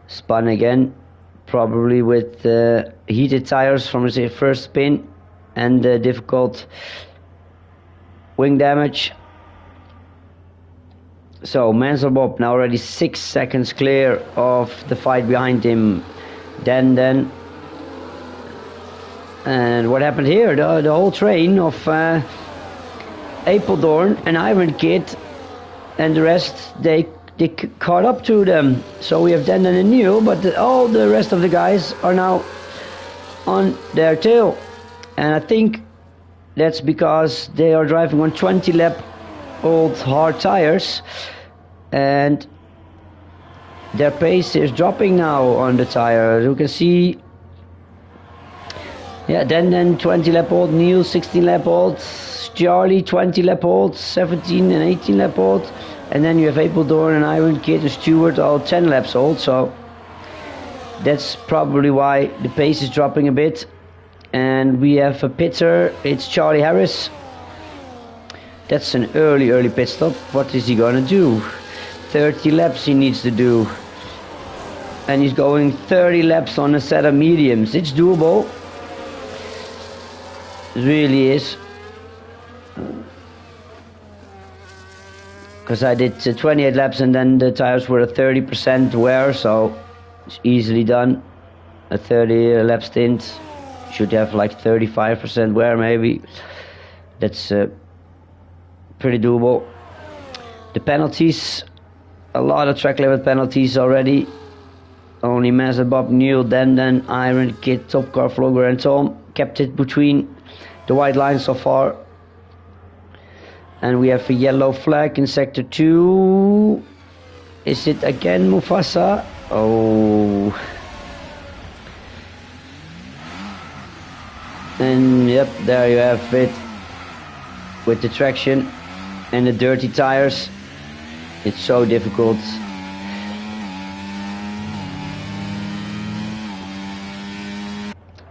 spun again, probably with heated tires from his first spin and difficult wing damage. So Manzelbob now already 6 seconds clear of the fight behind him. Then and what happened here? The whole train of Apeldoorn and Iron Kid and the rest, they caught up to them. So we have Denden and Neil, but all the rest of the guys are now on their tail. And I think that's because they are driving on 20 lap old hard tires, and their pace is dropping now on the tire. You can see, yeah, then 20 lap old, Neil 16 lap old, Charlie 20 lap old, 17 and 18 lap old, and then you have Apeldoorn and Iron Kid and Stewart all 10 laps old. So that's probably why the pace is dropping a bit. And we have a pitter, it's Charlie Harris. That's an early pit stop. What is he gonna do? 30 laps he needs to do. And he's going 30 laps on a set of mediums. It's doable. It really is. Because I did 28 laps and then the tires were at 30% wear, so it's easily done. A 30 lap stint should have like 35% wear maybe. That's pretty doable. The penalties, a lot of track limit penalties already. Only Mazda, Neil, Denden, Iron Kid, Top Car, Vlogger and Tom kept it between the white lines so far. And we have a yellow flag in sector 2. Is it again Mufasa? Oh. And yep, there you have it. With the traction and the dirty tires, it's so difficult.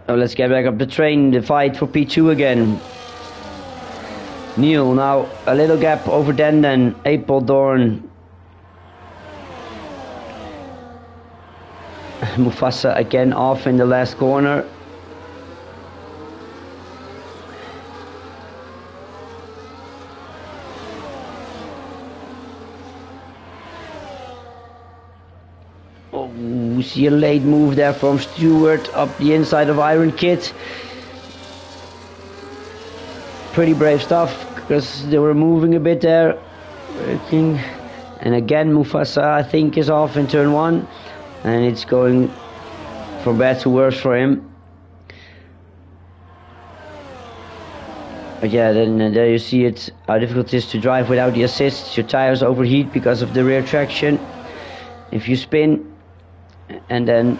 Oh, let's get back up the train, the fight for P2 again. Neil now a little gap over Denden, Apeldoorn. Mufasa again off in the last corner. We see a late move there from Stewart up the inside of Iron Kid. Pretty brave stuff, because they were moving a bit there. And again Mufasa, I think, is off in turn 1. And it's going from bad to worse for him. But yeah, then there you see it, how difficult it is to drive without the assist. Your tires overheat because of the rear traction. If you spin, and then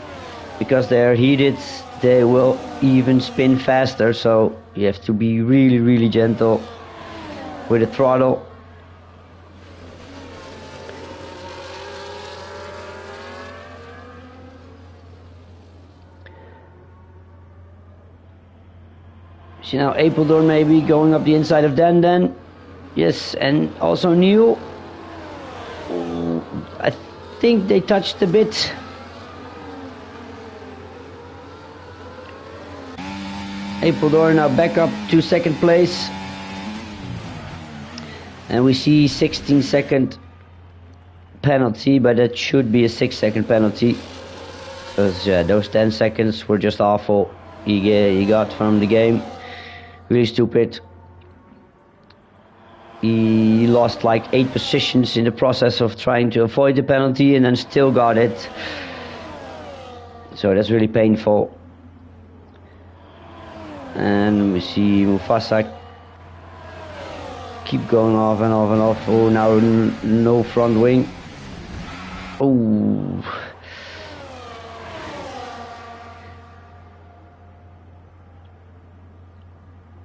because they are heated, they will even spin faster, so you have to be really gentle with the throttle. See now Apeldoorn maybe going up the inside of Denden. Yes, and also Neil. I think they touched a bit. Apeldoorn now back up to second place. And we see 16-second penalty, but that should be a 6-second penalty. Because yeah, those 10 seconds were just awful. He got from the game. Really stupid. He lost like 8 positions in the process of trying to avoid the penalty and then still got it. So that's really painful. And we see Mufasa keep going off and off and off. Oh, now no front wing. Oh.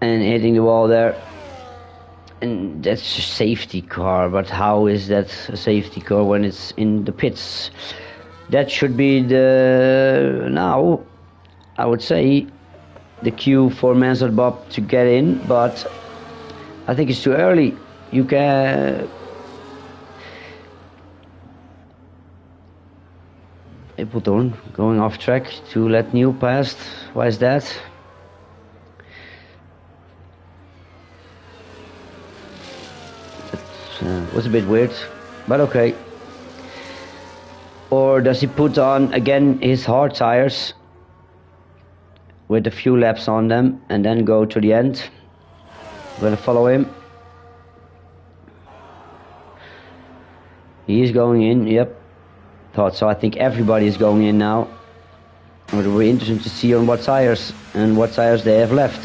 And hitting the wall there. And that's a safety car, but how is that a safety car when it's in the pits? That should be the, now, I would say, the queue for Mansell Bob to get in, but I think it's too early. You can... Appleton going off track to let Neil past. Why is that? That was a bit weird, but okay. Or does he put on again his hard tires with a few laps on them and then go to the end? I'm gonna follow him. He is going in, yep. Thought so. I think everybody is going in now. It will be interesting to see on what tires and what tires they have left.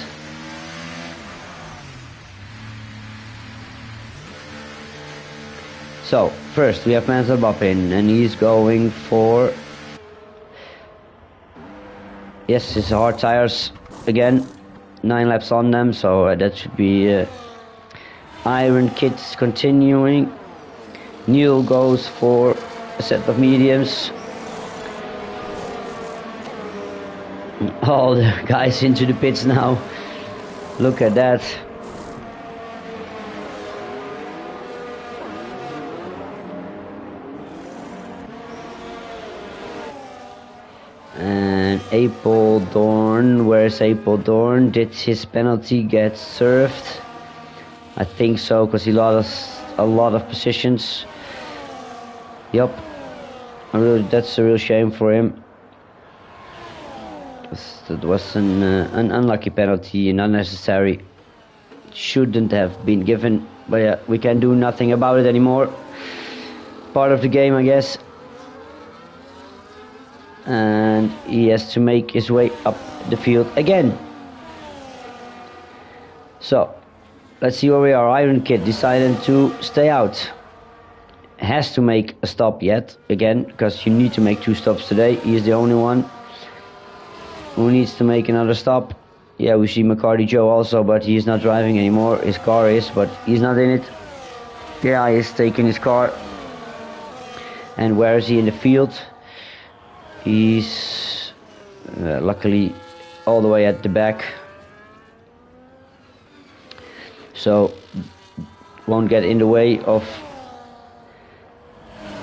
So first we have Mansell Bob in, and he's going for, yes, his hard tires again. 9 laps on them, so that should be Iron Kids continuing. Neil goes for a set of mediums. All the guys into the pits now. Look at that. And Apeldoorn, where's Apeldoorn? Did his penalty get served? I think so, because he lost a lot of positions. Yup, that's a real shame for him. That was an unlucky penalty and unnecessary. Shouldn't have been given, but yeah, we can do nothing about it anymore. Part of the game, I guess. And he has to make his way up the field again. So, let's see where we are. Iron Kid decided to stay out. Has to make a stop yet again, because you need to make 2 stops today. He is the only one who needs to make another stop. Yeah, we see McCarty Joe also, but he is not driving anymore. His car is, but he's not in it. Yeah, he is taking his car. And where is he in the field? He's luckily all the way at the back, so won't get in the way of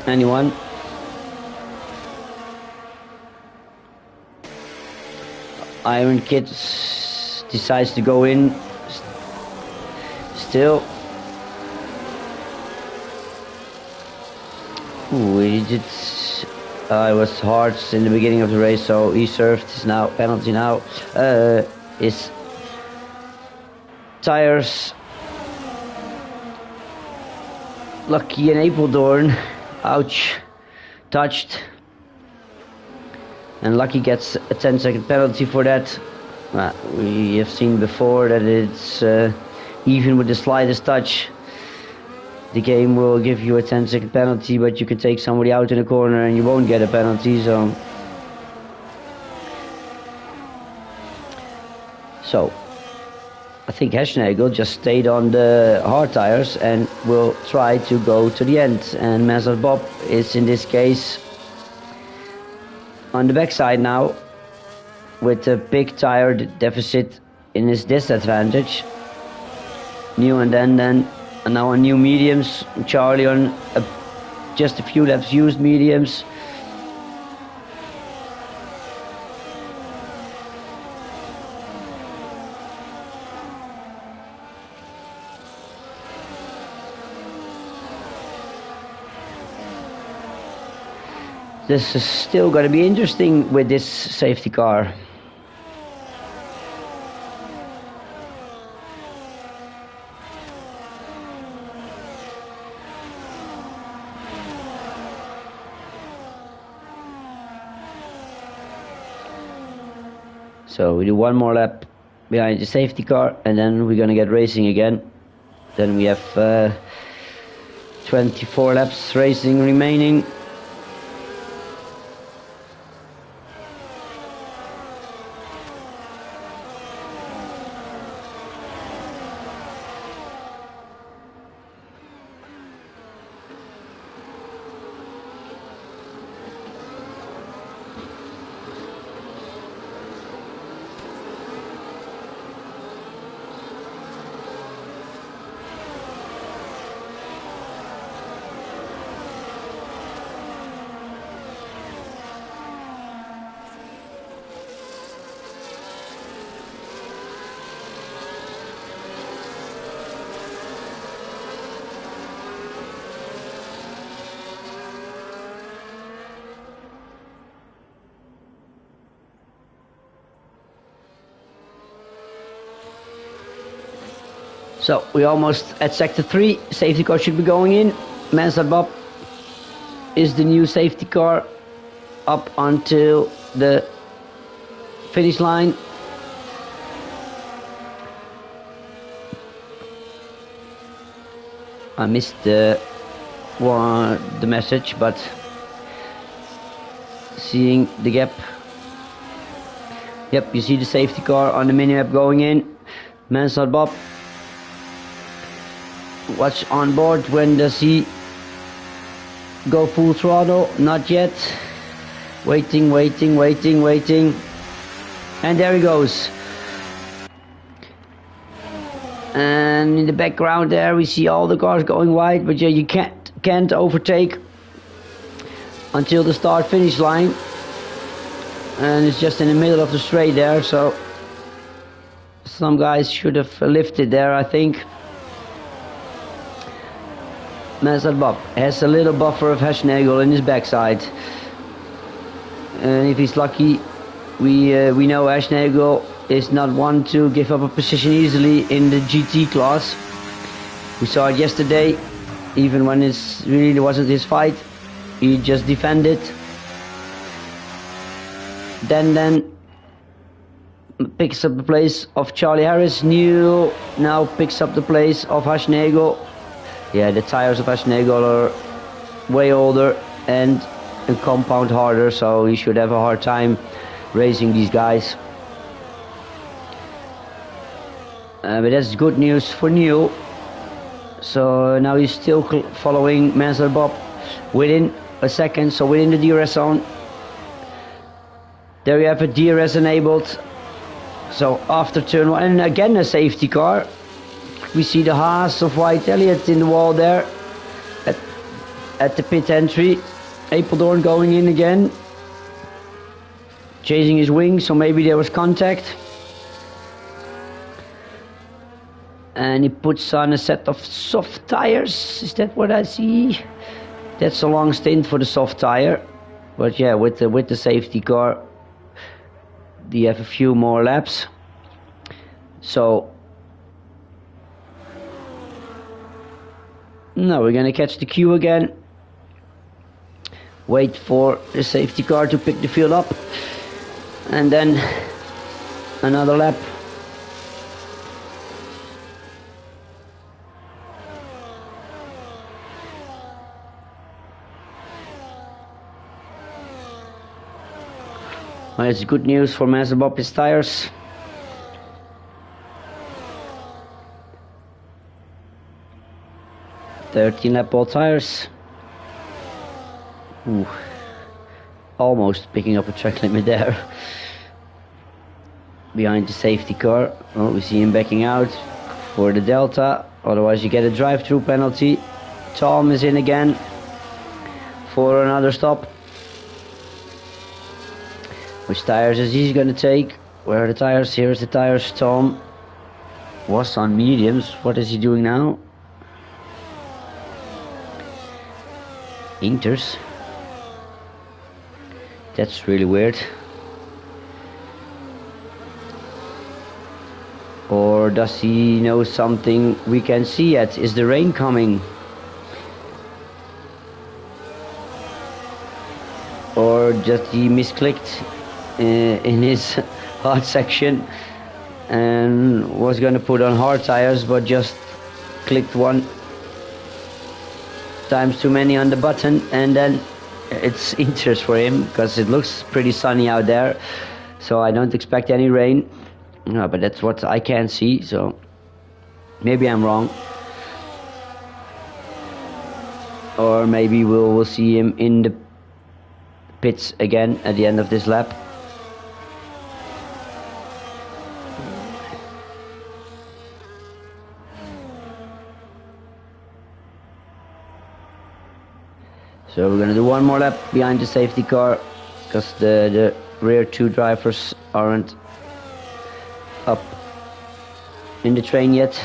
anyone. Iron Kid decides to go in still. Ooh, he did. It was hard in the beginning of the race, so he served his penalty now. His tires. Lucky and Apeldoorn. Ouch. Touched. And Lucky gets a 10-second penalty for that. We have seen before that it's even with the slightest touch, the game will give you a 10-second penalty, but you can take somebody out in the corner and you won't get a penalty. So I think Heschnagel just stayed on the hard tires and will try to go to the end. And Mansell Bob is in this case on the backside now, with a big tire deficit in his disadvantage. New and then and now on new mediums. Charlie on just a few laps used mediums. This is still going to be interesting with this safety car. So we do one more lap behind the safety car and then we're gonna get racing again. Then we have 24 laps racing remaining. So we're almost at sector 3. Safety car should be going in. Mansard Bob is the new safety car up until the finish line. I missed the message, but seeing the gap. Yep, you see the safety car on the mini-map going in. Mansard Bob. Watch on board, when does he go full throttle? Not yet. Waiting. And there he goes. And in the background there we see all the cars going wide, but yeah, you can't overtake until the start finish line. And it's just in the middle of the straight there, so some guys should have lifted there, I think. Mansard Bob has a little buffer of Haschnagel in his backside, and if he's lucky, we know Haschnagel is not one to give up a position easily in the GT class. We saw it yesterday, even when it really wasn't his fight, he just defended. Then picks up the place of Charlie Harris. New now picks up the place of Haschnagel. Yeah, the tires of Haschnagel are way older and compound harder, so he should have a hard time racing these guys. But that's good news for Neil. So now he's still following Mansard Bob within a second, so within the DRS zone. There we have a DRS enabled. So after turn 1, and again a safety car. We see the Haas of White Elliott in the wall there at the pit entry. Apeldoorn going in again, chasing his wing, so maybe there was contact. And he puts on a set of soft tires. Is that what I see? That's a long stint for the soft tire. But yeah, with the safety car, you have a few more laps. So now we're gonna catch the queue again. Wait for the safety car to pick the field up, and then another lap. Well, it's good news for Mansard Bob, his tires. Lap ball tires. Ooh. Almost picking up a track limit there. Behind the safety car. Oh, we see him backing out for the Delta. Otherwise you get a drive-through penalty. Tom is in again for another stop. Which tires is he going to take? Where are the tires? Here's the tires. Tom was on mediums. What is he doing now? Inters. That's really weird. Or does he know something we can see yet? Is the rain coming? Or just he misclicked in his hard section and was gonna put on hard tires, but just clicked one times too many on the button, and then it's interest for him because it looks pretty sunny out there, so I don't expect any rain. No, but that's what I can see, so maybe I'm wrong, or maybe we'll see him in the pits again at the end of this lap. So we're gonna do one more lap behind the safety car because the rear two drivers aren't up in the train yet.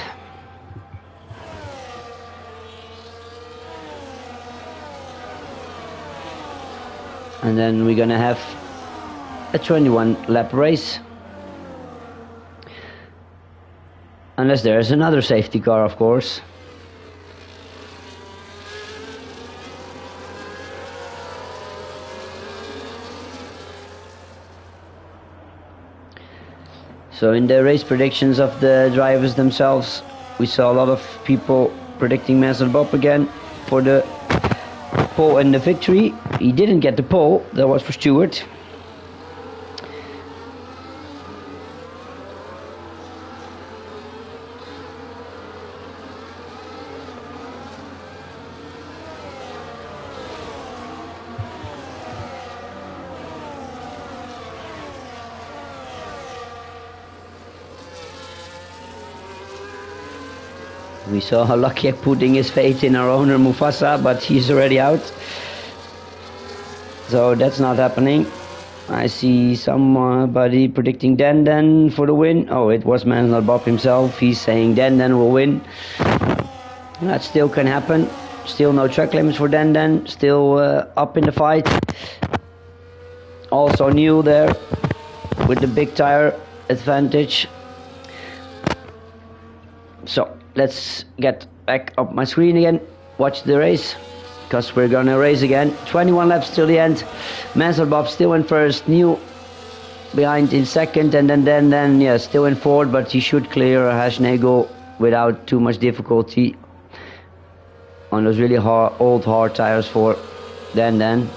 And then we're gonna have a 21 lap race Unless there's another safety car, of course. So in the race predictions of the drivers themselves, we saw a lot of people predicting Mansell Bob again for the pole and the victory. He didn't get the pole, that was for Stewart. We saw Lakiak putting his faith in our owner Mufasa, but he's already out. So that's not happening. I see somebody predicting Den for the win. Oh, it was Mansell Bob himself. He's saying Den will win. That still can happen. Still no track limits for Den. Still up in the fight. Also Neil there with the big tire advantage. So let's get back up my screen again, watch the race, because we're gonna race again. 21 laps till the end. Mansell Bob still in first, Neil behind in second, and then yeah, still in fourth, but he should clear Hashnego without too much difficulty on those really old hard tires for Den.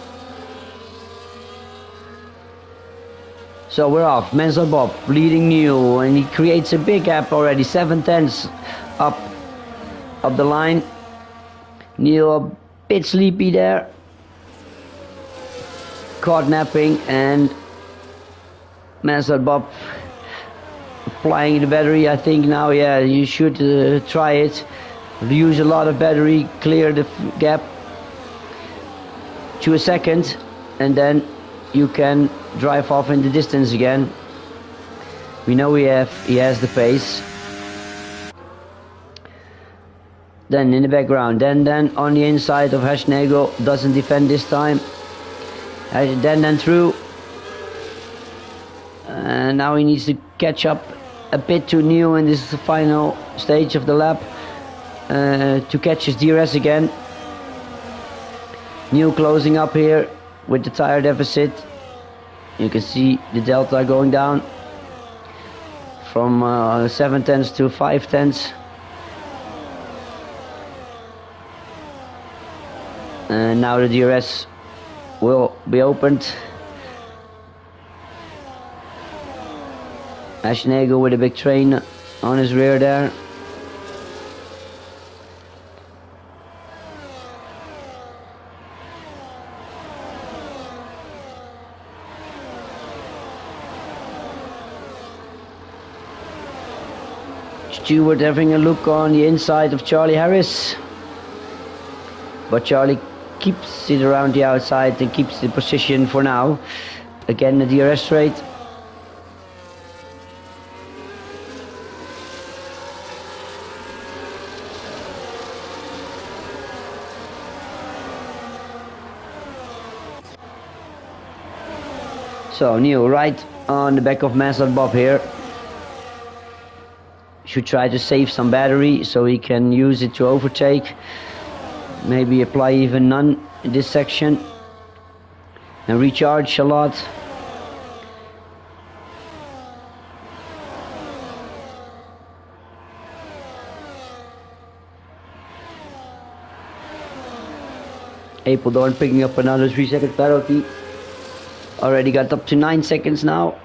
So we're off. Mansell Bob leading Neil, and he creates a big gap already, 7/10 up the line. Neil a bit sleepy there, caught napping, and Mansell Bob applying the battery. I think now, yeah, you should try it. Use a lot of battery, clear the gap to a second, and then you can drive off in the distance again. We know he has the pace. Then in the background, then on the inside of Hashnego, doesn't defend this time. Then through, and now he needs to catch up a bit to Neil, and this is the final stage of the lap to catch his DRS again. Neil closing up here with the tire deficit. You can see the delta going down from 7/10 to 5/10. And now the DRS will be opened. Hashnego with a big train on his rear there. Stewart having a look on the inside of Charlie Harris, but Charlie keeps it around the outside and keeps the position for now. Again, the DRS straight. So Neil right on the back of Mansell Bob here. Should try to save some battery so he can use it to overtake. Maybe apply even none in this section and recharge a lot. Apeldoorn picking up another 3-second penalty. Already got up to 9 seconds now.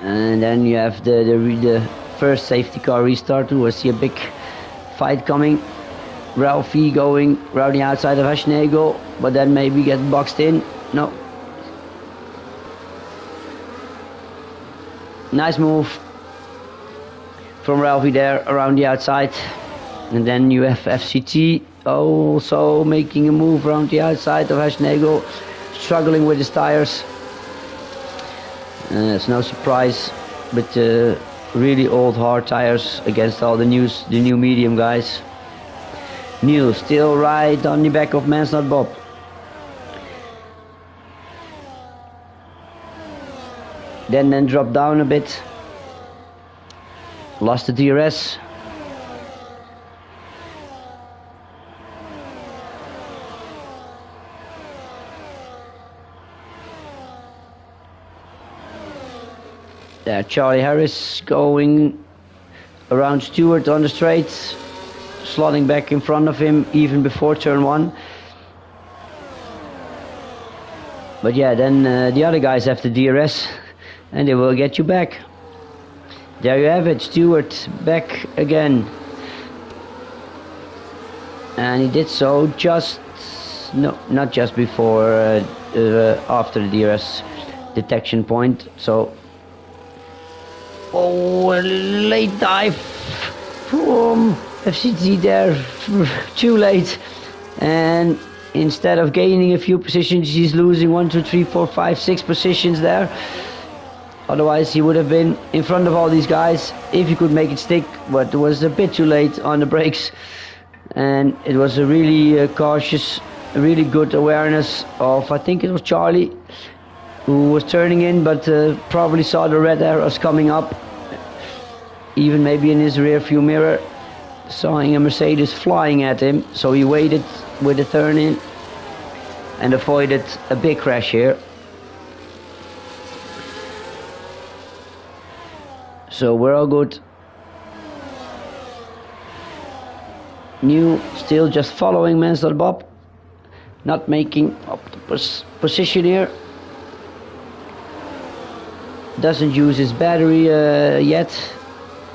And then you have the first safety car restart. I see a big fight coming. Ralphie going around the outside of Hashnego, but then maybe get boxed in. No. Nice move from Ralphie there around the outside. And then you have FCT also making a move around the outside of Hashnego, struggling with his tires. It's no surprise, but really old hard tires against all the new medium guys. Neil still right on the back of Mansell Bob. Then drop down a bit. Lost the DRS. There, Charlie Harris going around Stewart on the straight, slotting back in front of him even before turn 1. But yeah, then the other guys have the DRS and they will get you back. There you have it, Stewart back again. And he did so just, no, not just before, after the DRS detection point. So, oh, a late dive from FCT there, too late. And instead of gaining a few positions, he's losing 1, 2, 3, 4, 5, 6 positions there. Otherwise he would have been in front of all these guys if he could make it stick, but it was a bit too late on the brakes. And it was a really cautious, really good awareness of, I think it was Charlie, who was turning in, but probably saw the red arrows coming up, even maybe in his rear view mirror, seeing a Mercedes flying at him, so he waited with the turn in and avoided a big crash here. So we're all good. New still just following Mansell Bob, not making up the position here. Doesn't use his battery yet.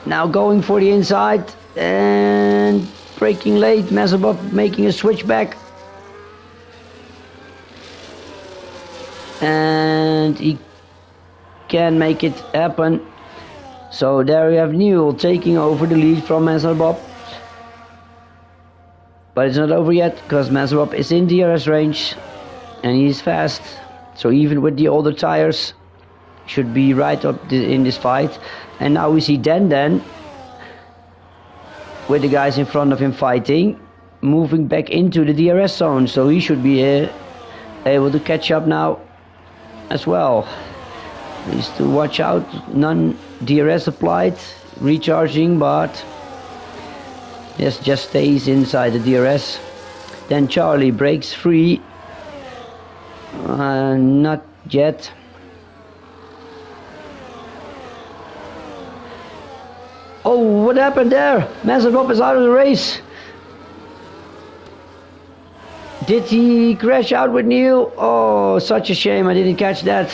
Now going for the inside and braking late. Mansell Bob making a switchback. And he can make it happen. So there we have Newell taking over the lead from Mansell Bob. But it's not over yet, because Mansell Bob is in DRS range and he's fast. So even with the older tires, should be right up in this fight. And now we see Dan with the guys in front of him fighting, moving back into the DRS zone. So he should be able to catch up now as well. Needs to watch out, none DRS applied, recharging, but yes, just stays inside the DRS. Then Charlie breaks free, not yet. Oh, what happened there? Mansell Bob is out of the race. Did he crash out with Neil? Oh, such a shame, I didn't catch that.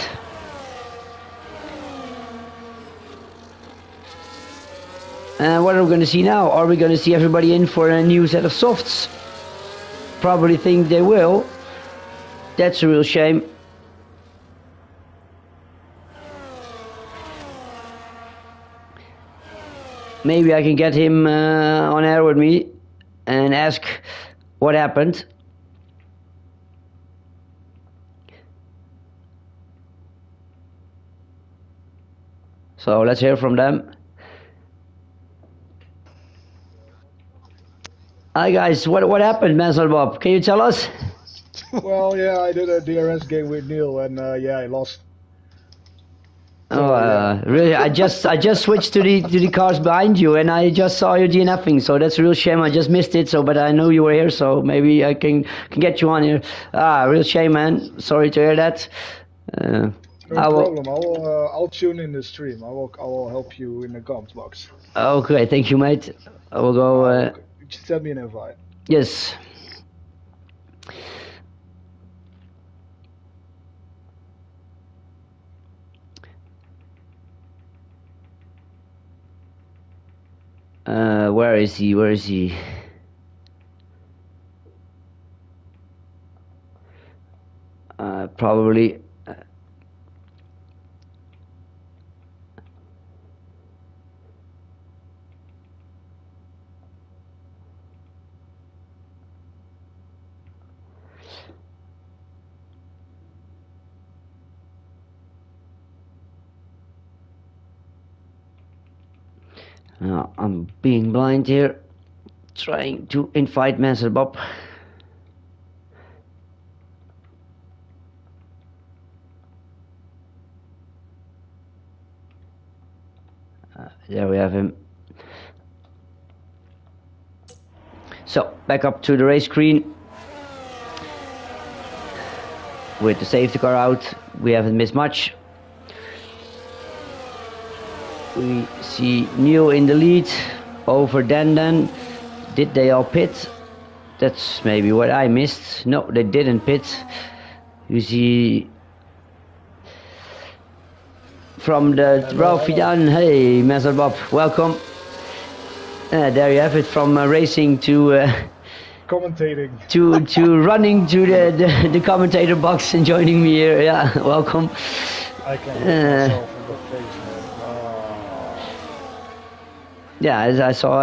What are we going to see now? Are we going to see everybody in for a new set of softs? Probably think they will. That's a real shame. Maybe I can get him on air with me and ask what happened. So let's hear from them. Hi guys, what happened, Mansell Bob? Can you tell us? Well, yeah, I did a DRS game with Neil, and yeah, I lost. Oh, really? I just switched to the cars behind you, and I just saw you DNFing. So that's a real shame. I just missed it. So, but I know you were here, so maybe I can get you on here. Real shame, man. Sorry to hear that. No problem. I'll tune in the stream. I will help you in the comments box. Okay, thank you, mate. I will go. Just send me an invite. Yes. Where is he? Where is he? Probably. I'm being blind here, trying to invite Mansell Bob. There we have him. So back up to the race screen. With the safety car out, we haven't missed much. We see Neil in the lead over Dandan. Did they all pit? That's maybe what I missed. No, they didn't pit. You see from the Ralphie down. Hey, Master Bob, welcome. There you have it, from racing to commentating to running to the commentator box and joining me here. Yeah, welcome. I can hit myself in the face, man. Yeah, as I saw,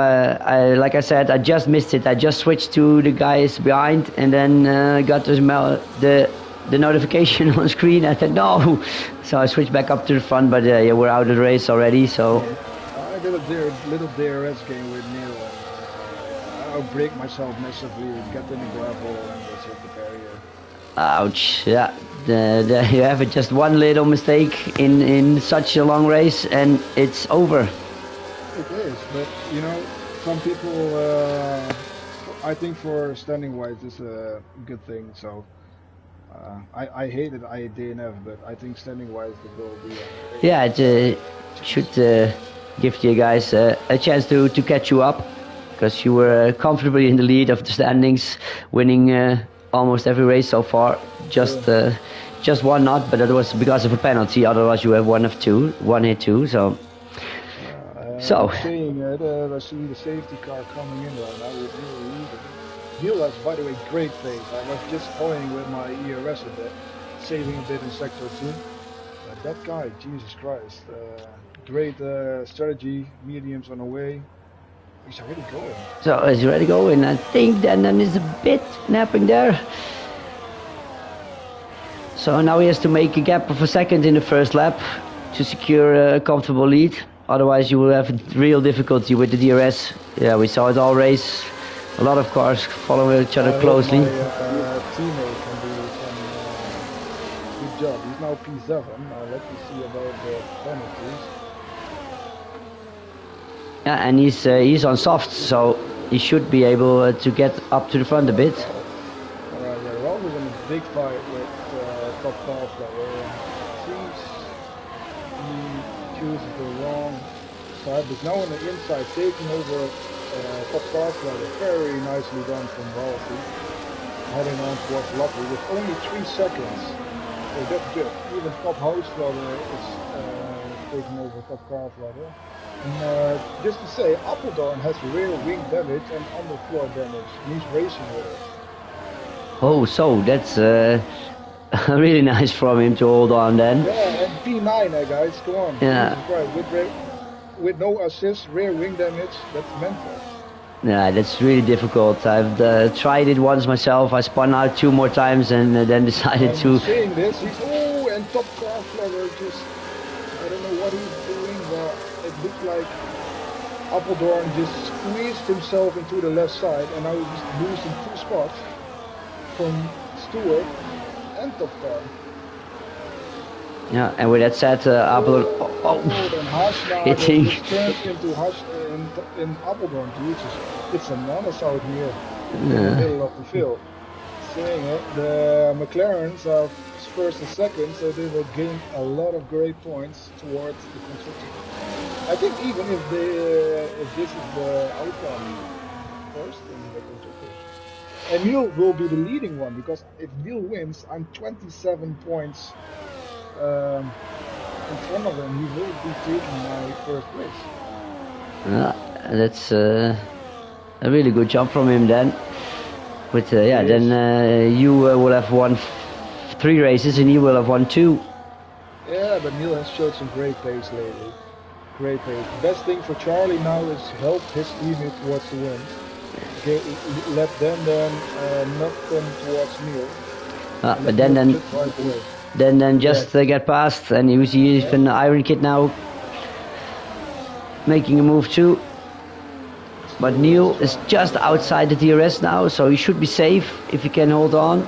like I said, I just missed it. I just switched to the guys behind, and then got the notification on screen. I said no, so I switched back up to the front. But yeah, we're out of the race already. So I did a little DRS game with Neil, and I'll break myself massively. Get in the gravel and just hit the barrier. Ouch! Yeah, you have it. Just one little mistake in such a long race, and it's over. It is, but you know, some people, I think for standing wise, it's a good thing. So I hated DNF, but I think standing wise it will be. Yeah, it should give you guys a chance to catch you up, because you were comfortably in the lead of the standings, winning almost every race so far. Just one not, but that was because of a penalty. Otherwise, you have one hit two. So. I'm seeing it, I see the safety car coming in right now with Neil has, by the way, great pace. I was just toying with my ERS a bit, saving a bit in sector 2. But that guy, Jesus Christ, great strategy, mediums on the way. He's already going. So he's already going. I think Dandan is a bit napping there. So now he has to make a gap of a second in the first lap to secure a comfortable lead. Otherwise, you will have real difficulty with the DRS. Yeah, we saw it all race. A lot of cars following each other closely. My teammate can do some good job. He's now P7. Let me see about the penalties. Yeah, and he's on soft, so he should be able to get up to the front a bit. Alright, yeah, Ralph is in a big fight with top 12 level. Seems he chooses the wrong side, but now on the inside, taking over top car ladder. Very nicely done from Ralphie. Heading on towards Lappy with only 3 seconds. So that's good. Even top house ladder is taking over top car ladder. And just to say, Apeldoorn has rear wing damage and underfloor damage. He's racing with it. Oh, so that's really nice from him to hold on then. Yeah, and P9, guys, come on. Yeah. With no assist, rear wing damage, that's mental. Yeah, that's really difficult. I've tried it once myself. I spun out 2 more times and then decided to. Seeing this, he's and top car flogger just, I don't know what he's doing, but it looks like Apeldoorn just squeezed himself into the left side, and now he's just losing 2 spots from Stewart and top car. Yeah, and with that said, Apeldoorn hitting. Turns into Haas in Apeldoorn. Jesus, it's a menace out here in the middle of the field. Seeing it, the McLarens are first and second, so they will gain a lot of great points towards the constructor. I think even if this is the outcome first in the constructor, and Neil will be the leading one, because if Neil wins, I'm 27 points. In front of him, he will be taking my first place. That's a really good job from him then. But yeah, then you will have won 3 races and he will have won 2. Yeah, but Neil has showed some great pace lately. Great pace. The best thing for Charlie now is help his teammate towards the win. Let them then not come towards Neil. But then just get past, and you see even Iron Kid now making a move too. But Neil is just outside the DRS now, so he should be safe if he can hold on.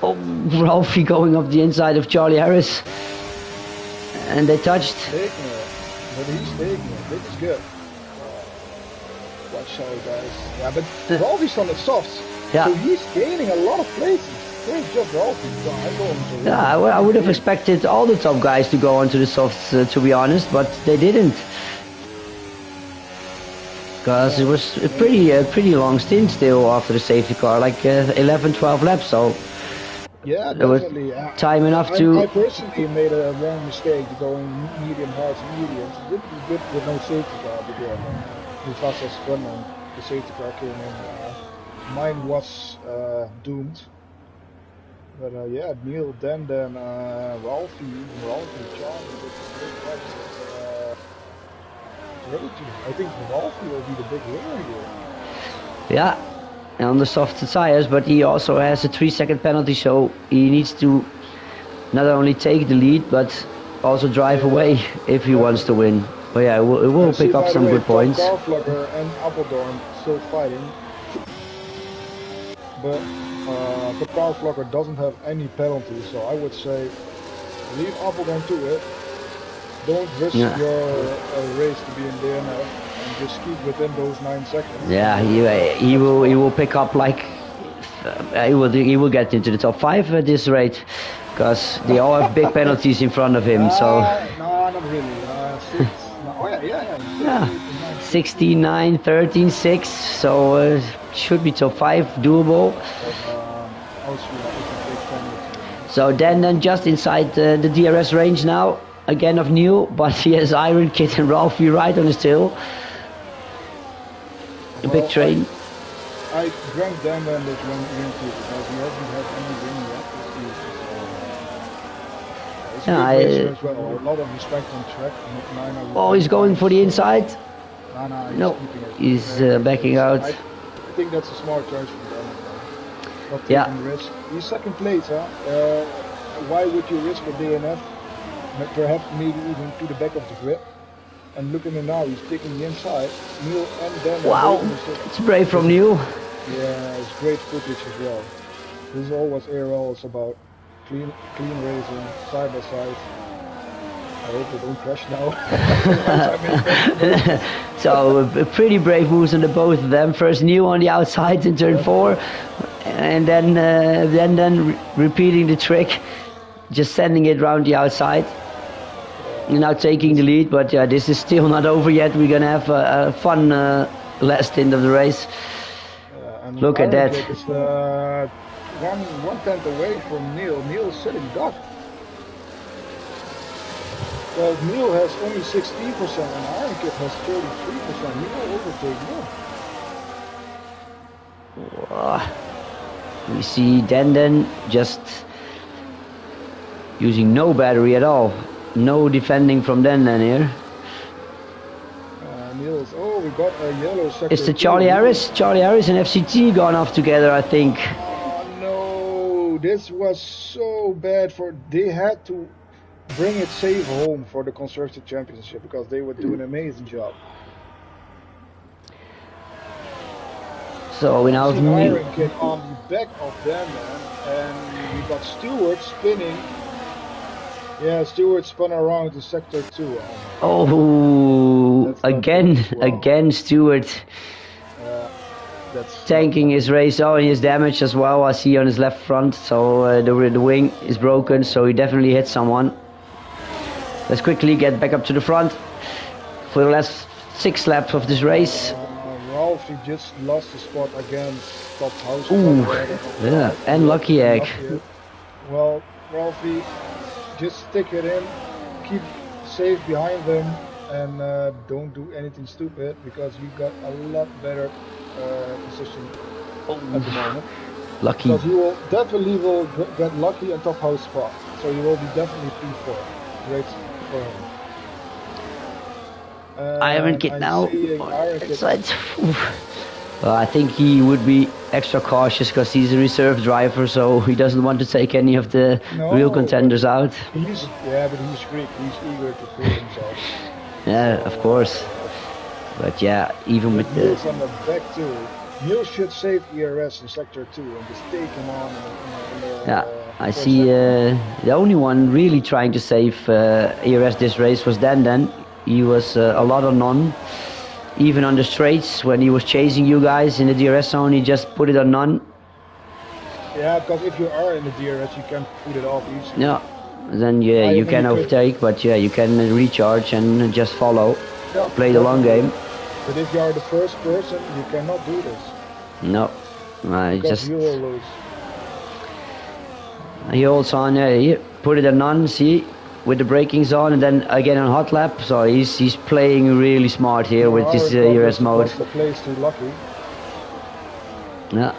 Oh, Ralphie going up the inside of Charlie Harris. And they touched. Taking it, but he's taking it. This is good. Watch out, guys. Yeah, but Ralphie's on the softs. Yeah. So he's gaining a lot of places. So it's just Ralphie. So I go into Yeah, I would have expected all the top guys to go onto the softs, to be honest, but they didn't. Because it was a pretty long stint still after the safety car, like 11, 12 laps. So yeah, there was definitely. time enough to. I personally made a wrong mistake going medium, hard, and mediums. It didn't be good with no safety car, but yeah, the fastest run on the safety car came in. Mine was doomed. But yeah, Neil, then Ralphie, Charlie with the big fights. I think Ralphie will be the big winner here. Yeah, on the soft tires, but he also has a 3-second penalty, so he needs to not only take the lead, but also drive away if he wants to win. But yeah, it will pick up some good points. Carflugger and Appledorn still fighting, but Carflugger doesn't have any penalties, so I would say leave Appledorn to it. Don't risk your race to be in DNF and just keep within those 9 seconds. Yeah, he will pick up like he will get into the top 5 at this rate, because they all have big penalties in front of him. So no, not really. 16, 9, 13, 6. So should be top 5 doable. So then just inside the DRS range now. Again of Neil, but he has Iron Kid and Ralphie right on his tail. A big train. I drank them and this one into it because we haven't had any win yet. It's a good racer as well. A lot of respect on track. Oh, he's going for the inside. No, he's backing out. I think that's a smart choice from them. Not taking risk. He's second place, huh? Why would you risk a DNF? Perhaps maybe even to the back of the grid. And look at him now, he's taking the inside. Neil and then. Wow, it's brave from Neil. Yeah, it's great footage as well. This is all what ERL is about. Clean racing, side by side. I hope they don't crash now. So pretty brave moves on the both of them. First Neil on the outside in turn 4, and then repeating the trick, just sending it around the outside. Now taking the lead, but yeah, this is still not over yet. We're gonna have a fun last stint of the race. Look at that. It's 1/10 away from Neil. Neil's sitting duck. Well, Neil has only 16% and Iron Kid has 33%. He will overtake Neil. We see Den just using no battery at all. No defending from Den here. Niels, we got a yellow sector. It's the Charlie Harris and FCT gone off together, I think. Oh no, this was so bad they had to bring it safe home for the Constructor Championship because they would do an amazing job. So we now have Iron Kid on the back of them, and we got Stewart spinning. Yeah, Stewart spun around to sector 2. Oh, again Stewart tanking his race. Oh, and he is damaged as well. I see on his left front. So the wing is broken. So he definitely hit someone. Let's quickly get back up to the front for the last 6 laps of this race. Ralphie just lost the spot against top house. Ooh, yeah, and lucky egg. Well, Ralphie, just stick it in, keep safe behind them, and don't do anything stupid because you got a lot better position at the moment. Lucky. Because you will definitely get lucky and top house spot, so you will be definitely P4. Great for him. Iron Kid now. Well, I think he would be extra cautious because he's a reserve driver, so he doesn't want to take any of the real contenders out. But he's Greek. He's eager to prove himself. Yeah, of course. But yeah, even with the... on the back too. Neil should save ERS in sector 2 and just take him on. Yeah, I see the only one really trying to save ERS this race was Dan. He was a lot on Even on the straights, when he was chasing you guys in the DRS zone, he just put it on none. Yeah, because if you are in the DRS, you can put it off easily. Yeah, then yeah, you can overtake, but yeah, you can recharge and just follow. Yeah, play the long game. But if you are the first person, you cannot do this. No, because you will lose. He also on he put it on none, see, with the brakings on, and then again on hot lap. So he's playing really smart here with this ERS mode. The place too lucky. Yeah,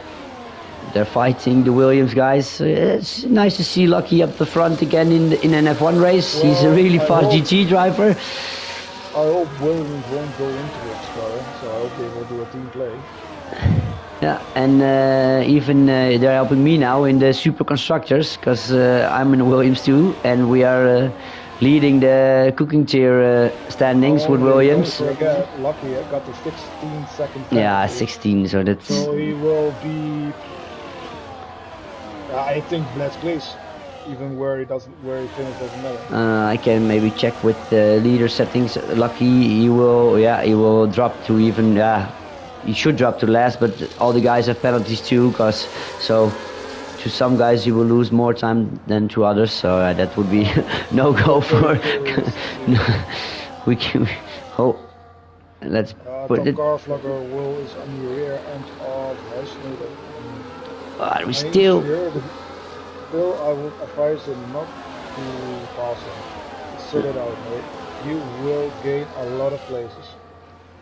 they're fighting the Williams guys. It's nice to see Lucky up the front again in an F1 race. Well, he's a really fast GT driver. I hope Williams won't go into it, so I hope they will do a team play. Yeah, and even they're helping me now in the super constructors, because I'm in the Williams too, and we are leading the cooking tier standings with Williams. Don't forget, Lucky got the 16-second penalty. Yeah, 16, so that's... So he will be... I think last place, even where he finished doesn't matter. I can maybe check with the leader settings. Lucky, he will drop to even... he should drop to last, but all the guys have penalties too, so to some guys you will lose more time than to others, so that would be no go for. We can let's put it. Car flogger will is on the rear end of Huisneder. But we still. Still, I would advise him not to pass him. Sit it out, mate. You will gain a lot of places.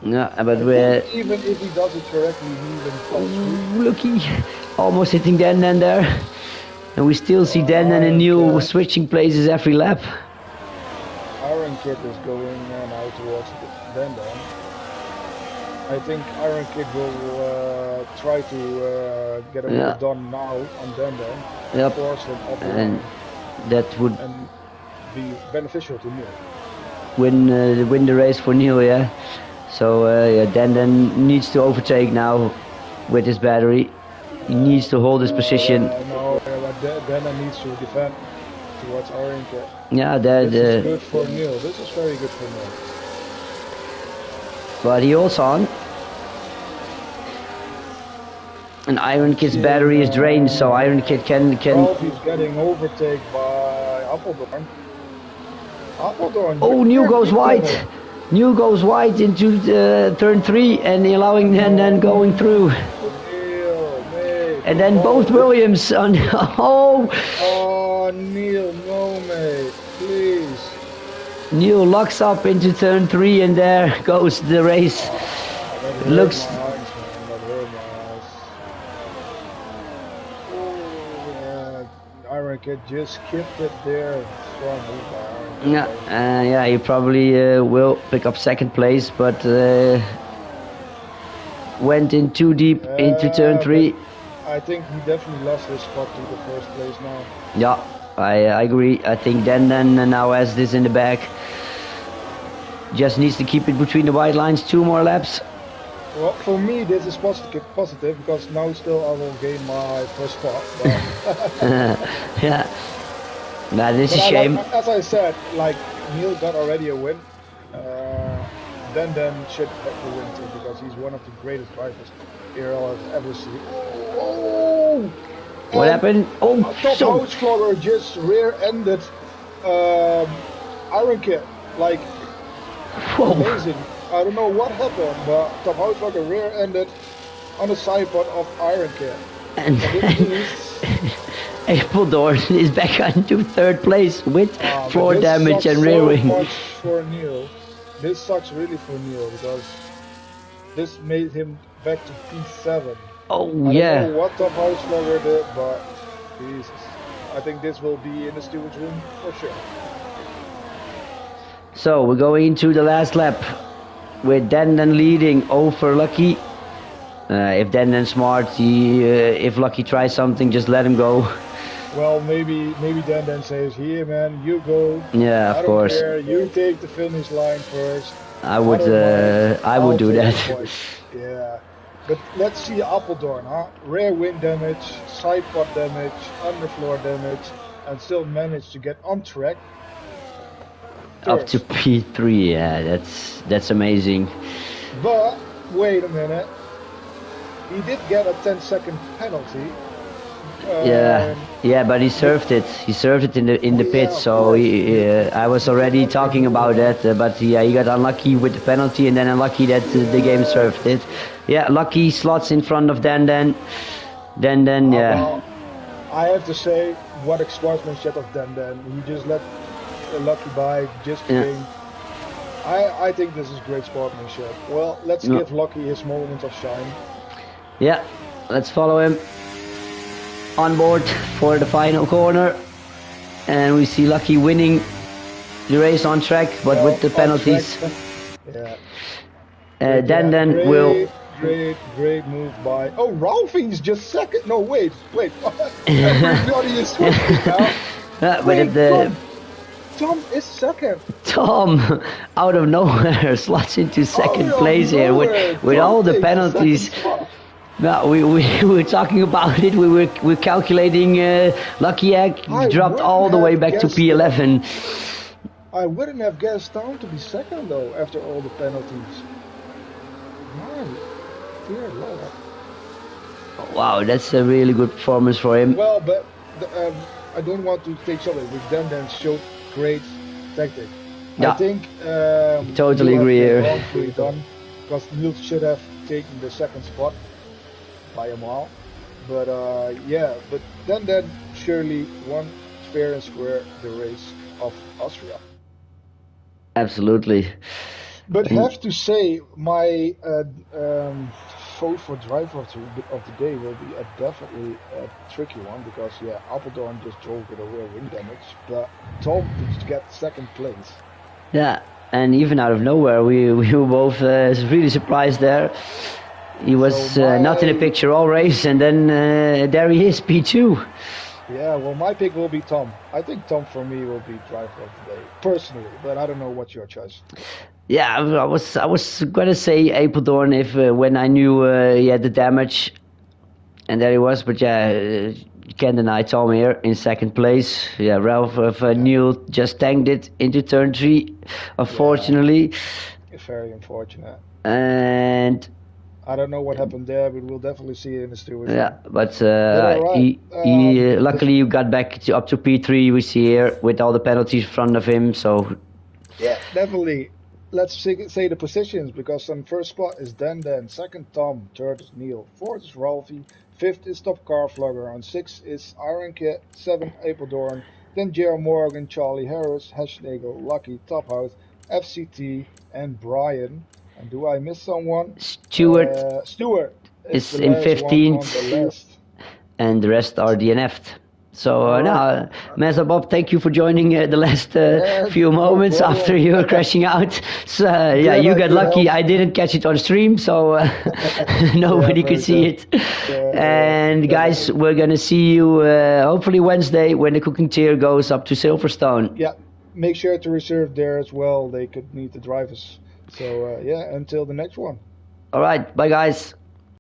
Yeah, but we're... Even if he does it correctly, he even Lucky, almost hitting Denden there. And we still see Denden and Neil switching places every lap. Iron Kid is going now towards Denden. I think Iron Kid will try to get a done now on Denden. Yep. Force him up and that would be beneficial to Neil. Win the race for Neil, yeah. So Denden needs to overtake now with his battery. He needs to hold his position. No, Denden needs to defend towards Iron Kid. Yeah, this is good for Neil. This is very good for Neil. But he also on. And Iron Kid's battery is drained, so Iron Kid can... Oh, he's getting overtaken by Apeldoorn. Oh, Neil goes wide. Neil goes wide into turn 3 and allowing then going through. And then both Williams on... Oh, Neil, no mate, please. Neil locks up into turn 3 and there goes the race. Looks... Iron Kid just skipped it there. Yeah, he probably will pick up second place, but went in too deep into turn 3. I think he definitely lost his spot to the first place now. Yeah, I agree. I think Denden now has this in the back. Just needs to keep it between the white lines 2 more laps. Well, for me this is positive because now still I will gain my first spot. Yeah, that is a shame. As I said, like Neil got already a win. Denden should have the win too because he's one of the greatest drivers ERL has ever seen. Oh! What happened? Oh, top house flogger just rear-ended Iron Kid. Like, amazing. I don't know what happened, but top house flogger rear-ended on the side pod of Iron Kid. And Apeldoorn is back into third place with floor damage and rear wing. Much for Neil. This sucks really for Neil because this made him back to P7. Oh, I don't know what top house flogger did, but Jesus. I think this will be in the steward's room for sure. So we're going into the last lap with Denden leading over Lucky. If Denden's smart, if Lucky tries something, just let him go. Well, maybe Denden says, "Here, man, you go." Yeah, of course. Care. You take the finish line first. I would do that. Yeah, but let's see Apeldoorn, huh? Rear wing damage, side pod damage, underfloor damage, and still manage to get on track. Up to P3, yeah, that's amazing. But wait a minute. He did get a 10-second penalty. Yeah, but he served it. He served it in the pit. Yeah, of So course. I was You already cannot talking ignore about that. that. But yeah, he got unlucky with the penalty, and then unlucky that the game served it. Yeah, lucky slots in front of Dan. Yeah. Well, I have to say, what a sportsmanship of Dan. He just let a lucky by just kidding. I think this is great sportsmanship. Well, let's No. give Lucky his moment of shine. Yeah, let's follow him on board for the final corner, and we see Lucky winning the race on track, but Well, with the on penalties. track. Yeah. Dan great, will. great move by. Oh, Ralphie's just second. No, wait. Everybody is switching now. But Wait, the Tom is second. Tom, out of nowhere, slots into second place here with all the penalties. No, we were talking about it. We're calculating. Lucky Egg dropped all the way back to P11. I wouldn't have guessed Tom to be second though after all the penalties. My dear Lord. Wow, that's a really good performance for him. Well, but I don't want to take something, but then showed great tactic. Yeah. I think totally agree here. Wrongfully done, because Niels should have taken the second spot by a mile. But yeah, but then surely won fair and square the race of Austria. Absolutely. But have to say, my vote for driver of the day will be definitely a tricky one, because yeah, Apeldoorn just drove with a real wing damage, but Tom did get second place. Yeah, and even out of nowhere, we were both really surprised there. He was not in the picture all race, and then there he is, P2. Yeah, well, my pick will be Tom. I think Tom for me will be driver of the day, personally, but I don't know what's your choice. Yeah, I was gonna say Apeldoorn if when I knew he had the damage, and there he was. But yeah, can't deny Tom here in second place. Yeah, Ralph of Neil just tanked it into turn 3, unfortunately. Yeah, very unfortunate. And I don't know what happened there, but we'll definitely see it in the stewards. Yeah, but right. he luckily you got back up to P3. We see here with all the penalties in front of him. So yeah, definitely. Let's say the positions, because on first spot is Dan, second Tom, third is Neil, fourth is Ralphie, fifth is Top Car Vlogger, on sixth is Iron Kid, seventh Apeldoorn, then J.R. Morgan, Charlie Harris, Heshnagel, Lucky, Top House, FCT, and Brian. And do I miss someone? Stewart is in 15th, and the rest are DNF'd. So now, Mesa Bob, thank you for joining the last few moments after you were crashing out. So yeah, you got lucky. I didn't catch it on stream, so nobody could see it. And guys, we're gonna see you hopefully Wednesday when the cooking tier goes up to Silverstone. Yeah, make sure to reserve there as well. They could need the drivers. So yeah, until the next one. All right, bye guys.